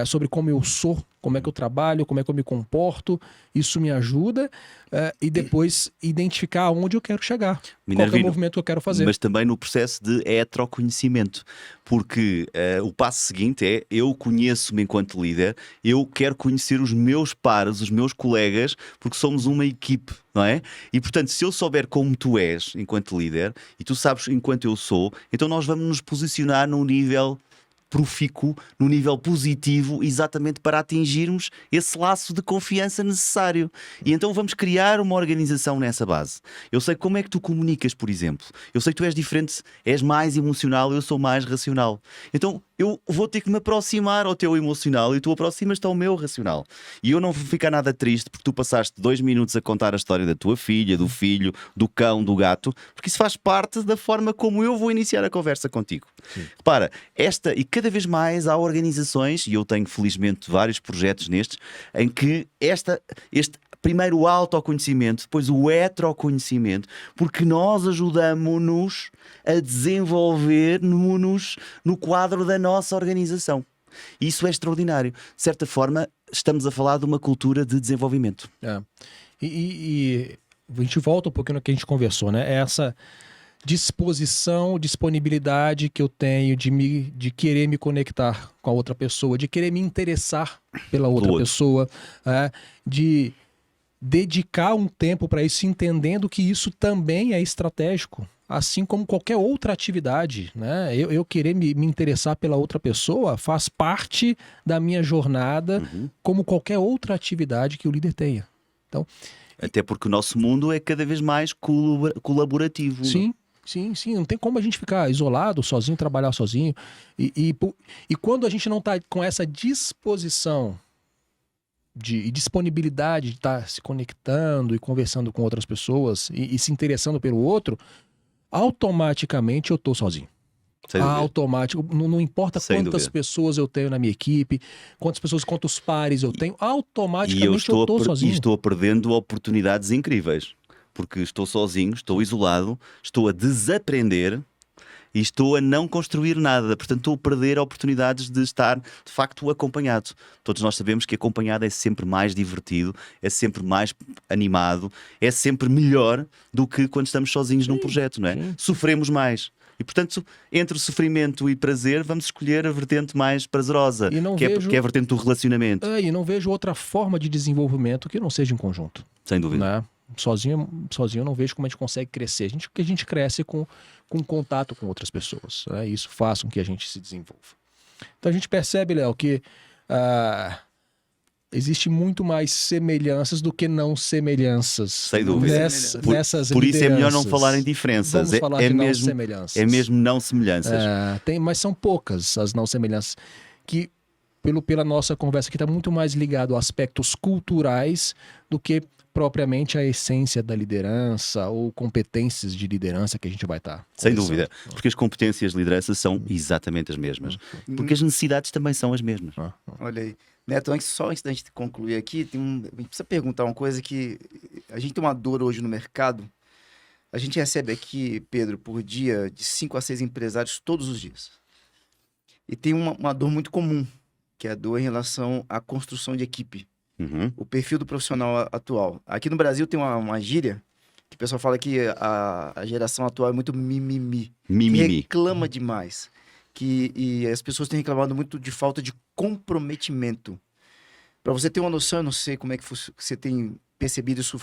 sobre como eu sou, como é que eu trabalho, como é que eu me comporto, isso me ajuda, e depois identificar aonde eu quero chegar, qual é o movimento que eu quero fazer. Mas também no processo de heteroconhecimento, porque o passo seguinte é: eu conheço-me enquanto líder, eu quero conhecer os meus pares, os meus colegas, porque somos uma equipe, não é? E portanto, se eu souber como tu és enquanto líder, e tu sabes enquanto eu sou, então nós vamos nos posicionar num nível profícuo, no nível positivo, exatamente para atingirmos esse laço de confiança necessário. E então vamos criar uma organização nessa base. Eu sei como é que tu comunicas, por exemplo. Eu sei que tu és diferente, és mais emocional, eu sou mais racional. Então eu vou ter que me aproximar ao teu emocional e tu aproximas-te ao meu racional. E eu não vou ficar nada triste porque tu passaste 2 minutos a contar a história da tua filha, do filho, do cão, do gato, porque isso faz parte da forma como eu vou iniciar a conversa contigo. Sim. Repara, e cada vez mais há organizações, e eu tenho felizmente vários projetos nestes, em que este primeiro o autoconhecimento, depois o heteroconhecimento, porque nós ajudamos-nos a desenvolver-nos no quadro da nossa organização. E isso é extraordinário. De certa forma, estamos a falar de uma cultura de desenvolvimento. E a gente volta um pouquinho no que a gente conversou, né? Essa disponibilidade que eu tenho de querer me conectar com a outra pessoa, de querer me interessar pela outra pessoa, de dedicar um tempo para isso, entendendo que isso também é estratégico, assim como qualquer outra atividade, né? Eu querer me interessar pela outra pessoa faz parte da minha jornada, como qualquer outra atividade que o líder tenha. Então, até porque o nosso mundo é cada vez mais colaborativo. sim, sim, sim. Não tem como a gente ficar isolado, sozinho, trabalhar sozinho. E quando a gente não está com essa disposição e disponibilidade de estar se conectando e conversando com outras pessoas e se interessando pelo outro, automaticamente eu estou sozinho. Automático, não importa quantas pessoas eu tenho na minha equipe, quantos pares eu tenho, automaticamente eu estou sozinho. E estou perdendo oportunidades incríveis, porque estou sozinho, estou isolado, estou a desaprender e estou a não construir nada. Portanto, estou a perder oportunidades de estar, de facto, acompanhado. Todos nós sabemos que acompanhado é sempre mais divertido, é sempre mais animado, é sempre melhor do que quando estamos sozinhos num projeto, não é? Sofremos mais. E, portanto, entre o sofrimento e prazer, vamos escolher a vertente mais prazerosa, que é a vertente do relacionamento. E não vejo outra forma de desenvolvimento que não seja em conjunto. Sem dúvida. Né? Sozinho eu não vejo como a gente consegue crescer. A gente cresce com contato com outras pessoas. Né? Isso faz com que a gente se desenvolva. Então a gente percebe, Léo, que existe muito mais semelhanças do que não semelhanças. Sem dúvida. Nessas por isso é melhor não falar em diferenças. Vamos falar de não semelhanças. É mesmo não semelhanças. Mas são poucas as não semelhanças que, pela nossa conversa aqui, está muito mais ligado a aspectos culturais do que propriamente a essência da liderança ou competências de liderança que a gente vai estar. Sem dúvida, porque as competências de liderança são exatamente as mesmas. Porque as necessidades também são as mesmas. Olha aí. Neto, só antes da gente concluir aqui, a gente precisa perguntar uma coisa que a gente tem uma dor hoje no mercado. A gente recebe aqui, Pedro, por dia, de 5 a 6 empresários todos os dias. E tem uma dor muito comum, que é a dor em relação à construção de equipe. O perfil do profissional atual. Aqui no Brasil tem uma gíria que o pessoal fala que a geração atual é muito mimimi. Reclama demais. E as pessoas têm reclamado muito de falta de comprometimento. Para você ter uma noção, eu não sei como é que você tem percebido isso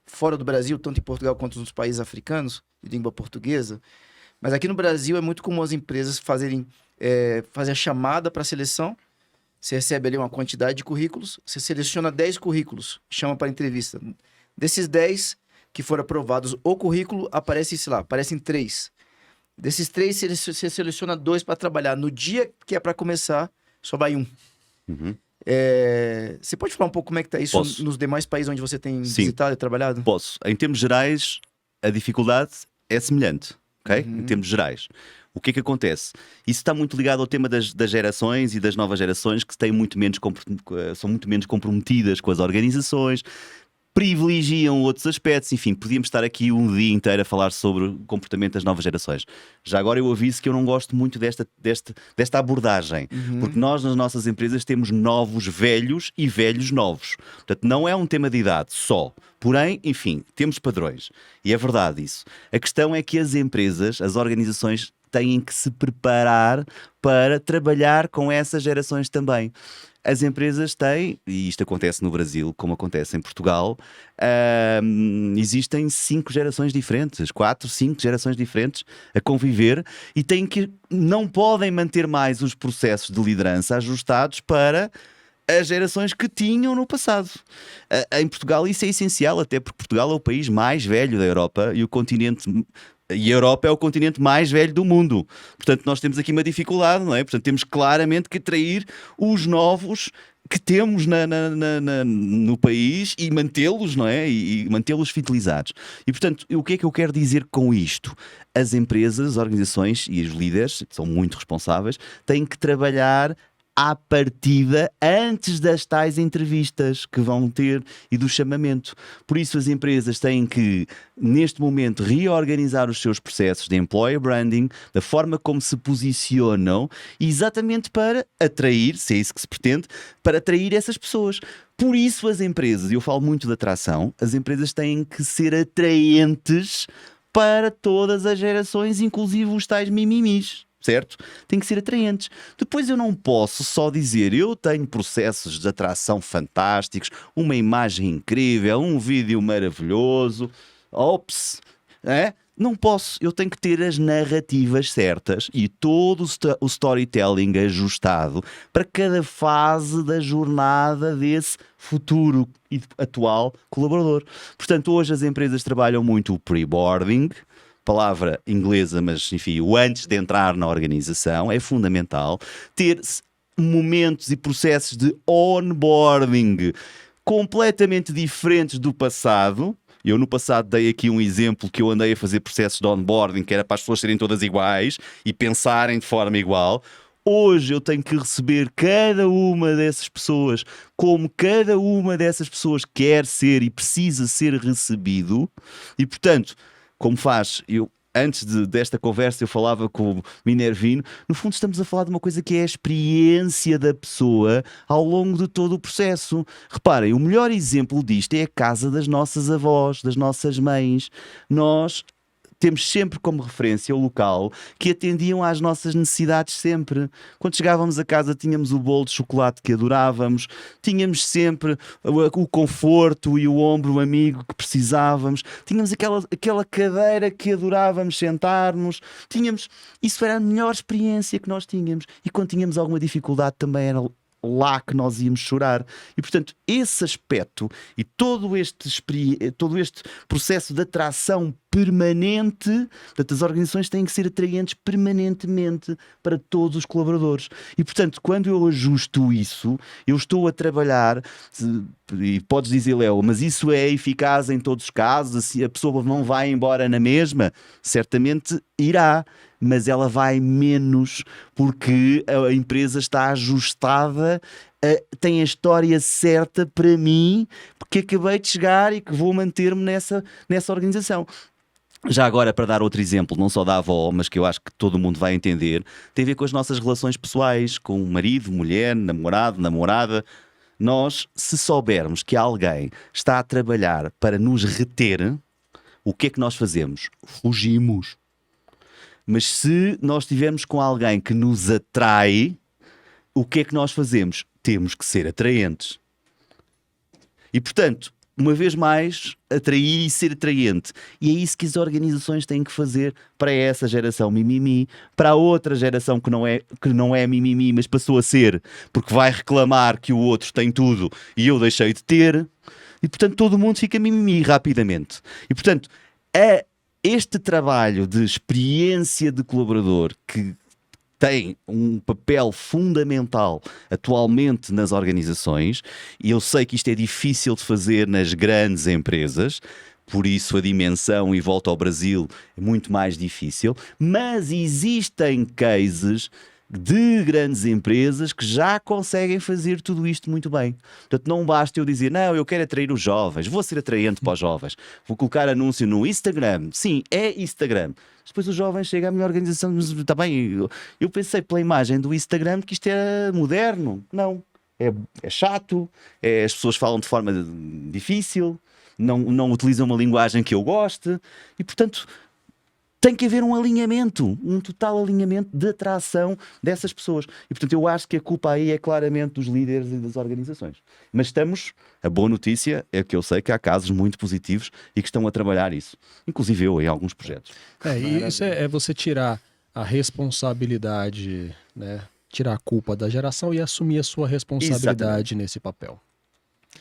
fora do Brasil, tanto em Portugal quanto nos países africanos, de língua portuguesa, mas aqui no Brasil é muito comum as empresas fazer a chamada para a seleção. Você recebe ali uma quantidade de currículos, você seleciona 10 currículos, chama para entrevista. Desses 10 que foram aprovados o currículo, aparecem 3. Desses 3, você seleciona 2 para trabalhar. No dia que é para começar, só vai 1. Você pode falar um pouco como é que está isso nos demais países onde você tem visitado e trabalhado? Posso. Em termos gerais, a dificuldade é semelhante, ok? Em termos gerais. O que é que acontece? Isso está muito ligado ao tema das gerações e das novas gerações que são muito menos comprometidas com as organizações, privilegiam outros aspectos. Enfim, podíamos estar aqui um dia inteiro a falar sobre o comportamento das novas gerações. Já agora eu aviso que eu não gosto muito desta abordagem, porque nós nas nossas empresas temos novos velhos e velhos novos. Portanto, não é um tema de idade só. Porém, enfim, temos padrões. E é verdade isso. A questão é que as empresas, as organizações, têm que se preparar para trabalhar com essas gerações também. As empresas têm, e isto acontece no Brasil, como acontece em Portugal, existem 5 gerações diferentes, 4, 5 gerações diferentes a conviver e não podem manter mais os processos de liderança ajustados para as gerações que tinham no passado. Em Portugal isso é essencial, até porque Portugal é o país mais velho da Europa e a Europa é o continente mais velho do mundo. Portanto, nós temos aqui uma dificuldade, não é? Portanto, temos claramente que atrair os novos que temos no país e mantê-los, não é? E mantê-los fidelizados. E, portanto, o que é que eu quero dizer com isto? As empresas, as organizações e os líderes, que são muito responsáveis, têm que trabalhar à partida antes das tais entrevistas que vão ter e do chamamento. Por isso as empresas têm que, neste momento, reorganizar os seus processos de employer branding, da forma como se posicionam, exatamente para atrair, se é isso que se pretende, para atrair essas pessoas. Por isso as empresas, e eu falo muito de atração, as empresas têm que ser atraentes para todas as gerações, inclusive os tais mimimis. certo? Tem que ser atraentes. Depois eu não posso só dizer eu tenho processos de atração fantásticos, uma imagem incrível, um vídeo maravilhoso. Ops, é? Não posso, eu tenho que ter as narrativas certas e todo o storytelling ajustado para cada fase da jornada desse futuro e atual colaborador. Portanto, hoje as empresas trabalham muito o pre-boarding, palavra inglesa, mas enfim, o antes de entrar na organização, é fundamental ter momentos e processos de onboarding completamente diferentes do passado. Eu no passado dei aqui um exemplo que eu andei a fazer processos de onboarding, que era para as pessoas serem todas iguais e pensarem de forma igual. Hoje eu tenho que receber cada uma dessas pessoas como cada uma dessas pessoas quer ser e precisa ser recebido. E portanto, como faz, antes desta conversa eu falava com o Minervino, no fundo estamos a falar de uma coisa que é a experiência da pessoa ao longo de todo o processo. Reparem, o melhor exemplo disto é a casa das nossas avós, das nossas mães. Nós temos sempre como referência o local que atendiam às nossas necessidades sempre. Quando chegávamos a casa tínhamos o bolo de chocolate que adorávamos, tínhamos sempre o conforto e o ombro amigo que precisávamos, tínhamos aquela cadeira que adorávamos sentar-nos, isso era a melhor experiência que nós tínhamos. E quando tínhamos alguma dificuldade também era lá que nós íamos chorar. E portanto esse aspecto e todo este processo de atração permanente, portanto as organizações têm que ser atraentes permanentemente para todos os colaboradores. E portanto quando eu ajusto isso, eu estou a trabalhar, e podes dizer, Léo, mas isso é eficaz em todos os casos, assim, a pessoa não vai embora na mesma? Certamente irá, mas ela vai menos porque a empresa está ajustada, tem a história certa para mim, porque acabei de chegar e que vou manter-me nessa organização. Já agora, para dar outro exemplo, não só da avó, mas que eu acho que todo mundo vai entender, tem a ver com as nossas relações pessoais, com o marido, mulher, namorado, namorada. Nós, se soubermos que alguém está a trabalhar para nos reter, o que é que nós fazemos? Fugimos. Mas se nós estivermos com alguém que nos atrai, o que é que nós fazemos? Temos que ser atraentes. E portanto, uma vez mais, atrair e ser atraente. E é isso que as organizações têm que fazer para essa geração mimimi, para a outra geração que não é mimimi, mas passou a ser, porque vai reclamar que o outro tem tudo e eu deixei de ter. E portanto todo mundo fica mimimi rapidamente. E portanto, este trabalho de experiência de colaborador que tem um papel fundamental atualmente nas organizações, e eu sei que isto é difícil de fazer nas grandes empresas, por isso a dimensão, e volta ao Brasil, é muito mais difícil, mas existem cases de grandes empresas que já conseguem fazer tudo isto muito bem. Portanto, não basta eu dizer, não, eu quero atrair os jovens, vou ser atraente para os jovens, vou colocar anúncio no Instagram. Sim, é Instagram. Depois o jovem chega à minha organização e diz, está bem, eu pensei pela imagem do Instagram que isto era moderno. Não, é chato, as pessoas falam de forma difícil, não utilizam uma linguagem que eu goste e, portanto, tem que haver um alinhamento, um total alinhamento de atração dessas pessoas. E, portanto, eu acho que a culpa aí é claramente dos líderes e das organizações. Mas a boa notícia é que eu sei que há casos muito positivos e que estão a trabalhar isso. Inclusive eu, em alguns projetos. E isso é você tirar a responsabilidade, né? Tirar a culpa da geração e assumir a sua responsabilidade nesse papel.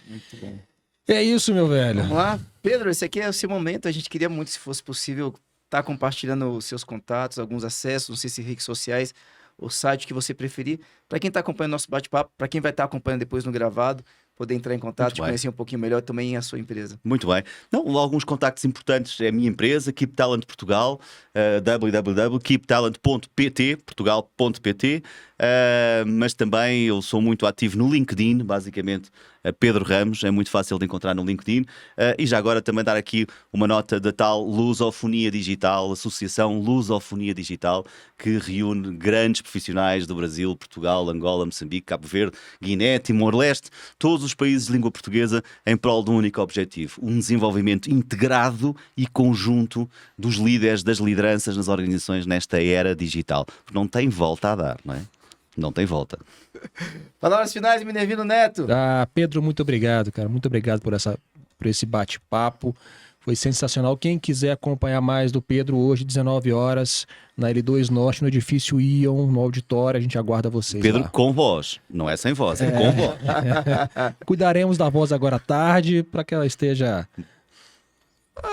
Muito bom. É isso, meu velho. Vamos lá. Pedro, esse aqui é o seu momento. A gente queria muito, se fosse possível, tá compartilhando os seus contatos, alguns acessos, não sei se redes sociais, o site que você preferir. Para quem está acompanhando nosso bate-papo, para quem vai estar acompanhando depois no gravado, poder entrar em contato, te conhecer um pouquinho melhor também a sua empresa. Muito bem. Não, alguns contactos importantes é a minha empresa, Keep Talent Portugal, www.keeptalent.pt, portugal.pt, mas também eu sou muito ativo no LinkedIn, basicamente Pedro Ramos, é muito fácil de encontrar no LinkedIn, e já agora também dar aqui uma nota da tal Lusofonia Digital, Associação Lusofonia Digital, que reúne grandes profissionais do Brasil, Portugal, Angola, Moçambique, Cabo Verde, Guiné, Timor-Leste, todos todos os países de língua portuguesa em prol de um único objetivo: um desenvolvimento integrado e conjunto dos líderes, das lideranças nas organizações nesta era digital. Não tem volta a dar, não é? Não tem volta. Palavras finais, Minervino Neto. Pedro, muito obrigado, cara. Muito obrigado por esse bate-papo. Foi sensacional. Quem quiser acompanhar mais do Pedro, hoje, 19 horas, na L2 Norte, no edifício Ion, no auditório, a gente aguarda vocês Pedro lá. com voz, não é sem voz, é com voz. Cuidaremos da voz agora à tarde, para que ela esteja...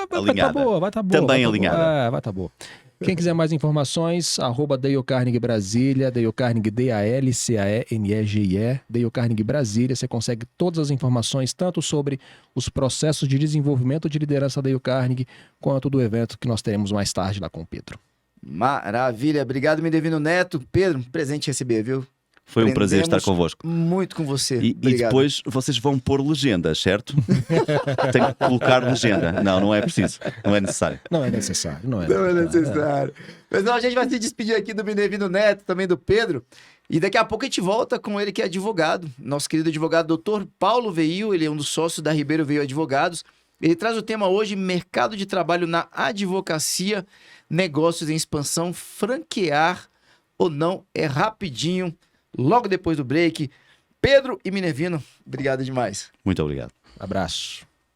Alinhada. Vai estar boa. Também alinhada. Vai estar boa. Quem quiser mais informações, @Dale Carnegie Brasília, Dale Carnegie DALCANEGIE, Dale Carnegie Brasília. Você consegue todas as informações, tanto sobre os processos de desenvolvimento de liderança da Dale Carnegie, quanto do evento que nós teremos mais tarde lá com o Pedro. Maravilha. Obrigado, Minervino Neto. Pedro, presente receber, viu? Foi um prazer estar convosco. Muito com você. E depois vocês vão pôr legendas, certo? Tem que colocar legenda. Não é preciso. Não é necessário. Não é necessário. Não é necessário. Pessoal, a gente vai se despedir aqui do Minervino Neto, também do Pedro. E daqui a pouco a gente volta com ele, que é advogado. Nosso querido advogado, Dr. Paulo Veil. Ele é um dos sócios da Ribeiro Veil Advogados. Ele traz o tema hoje: mercado de trabalho na advocacia, negócios em expansão, franquear ou não. É rapidinho. Logo depois do break. Pedro e Minervino, obrigado demais. Muito obrigado. Abraço.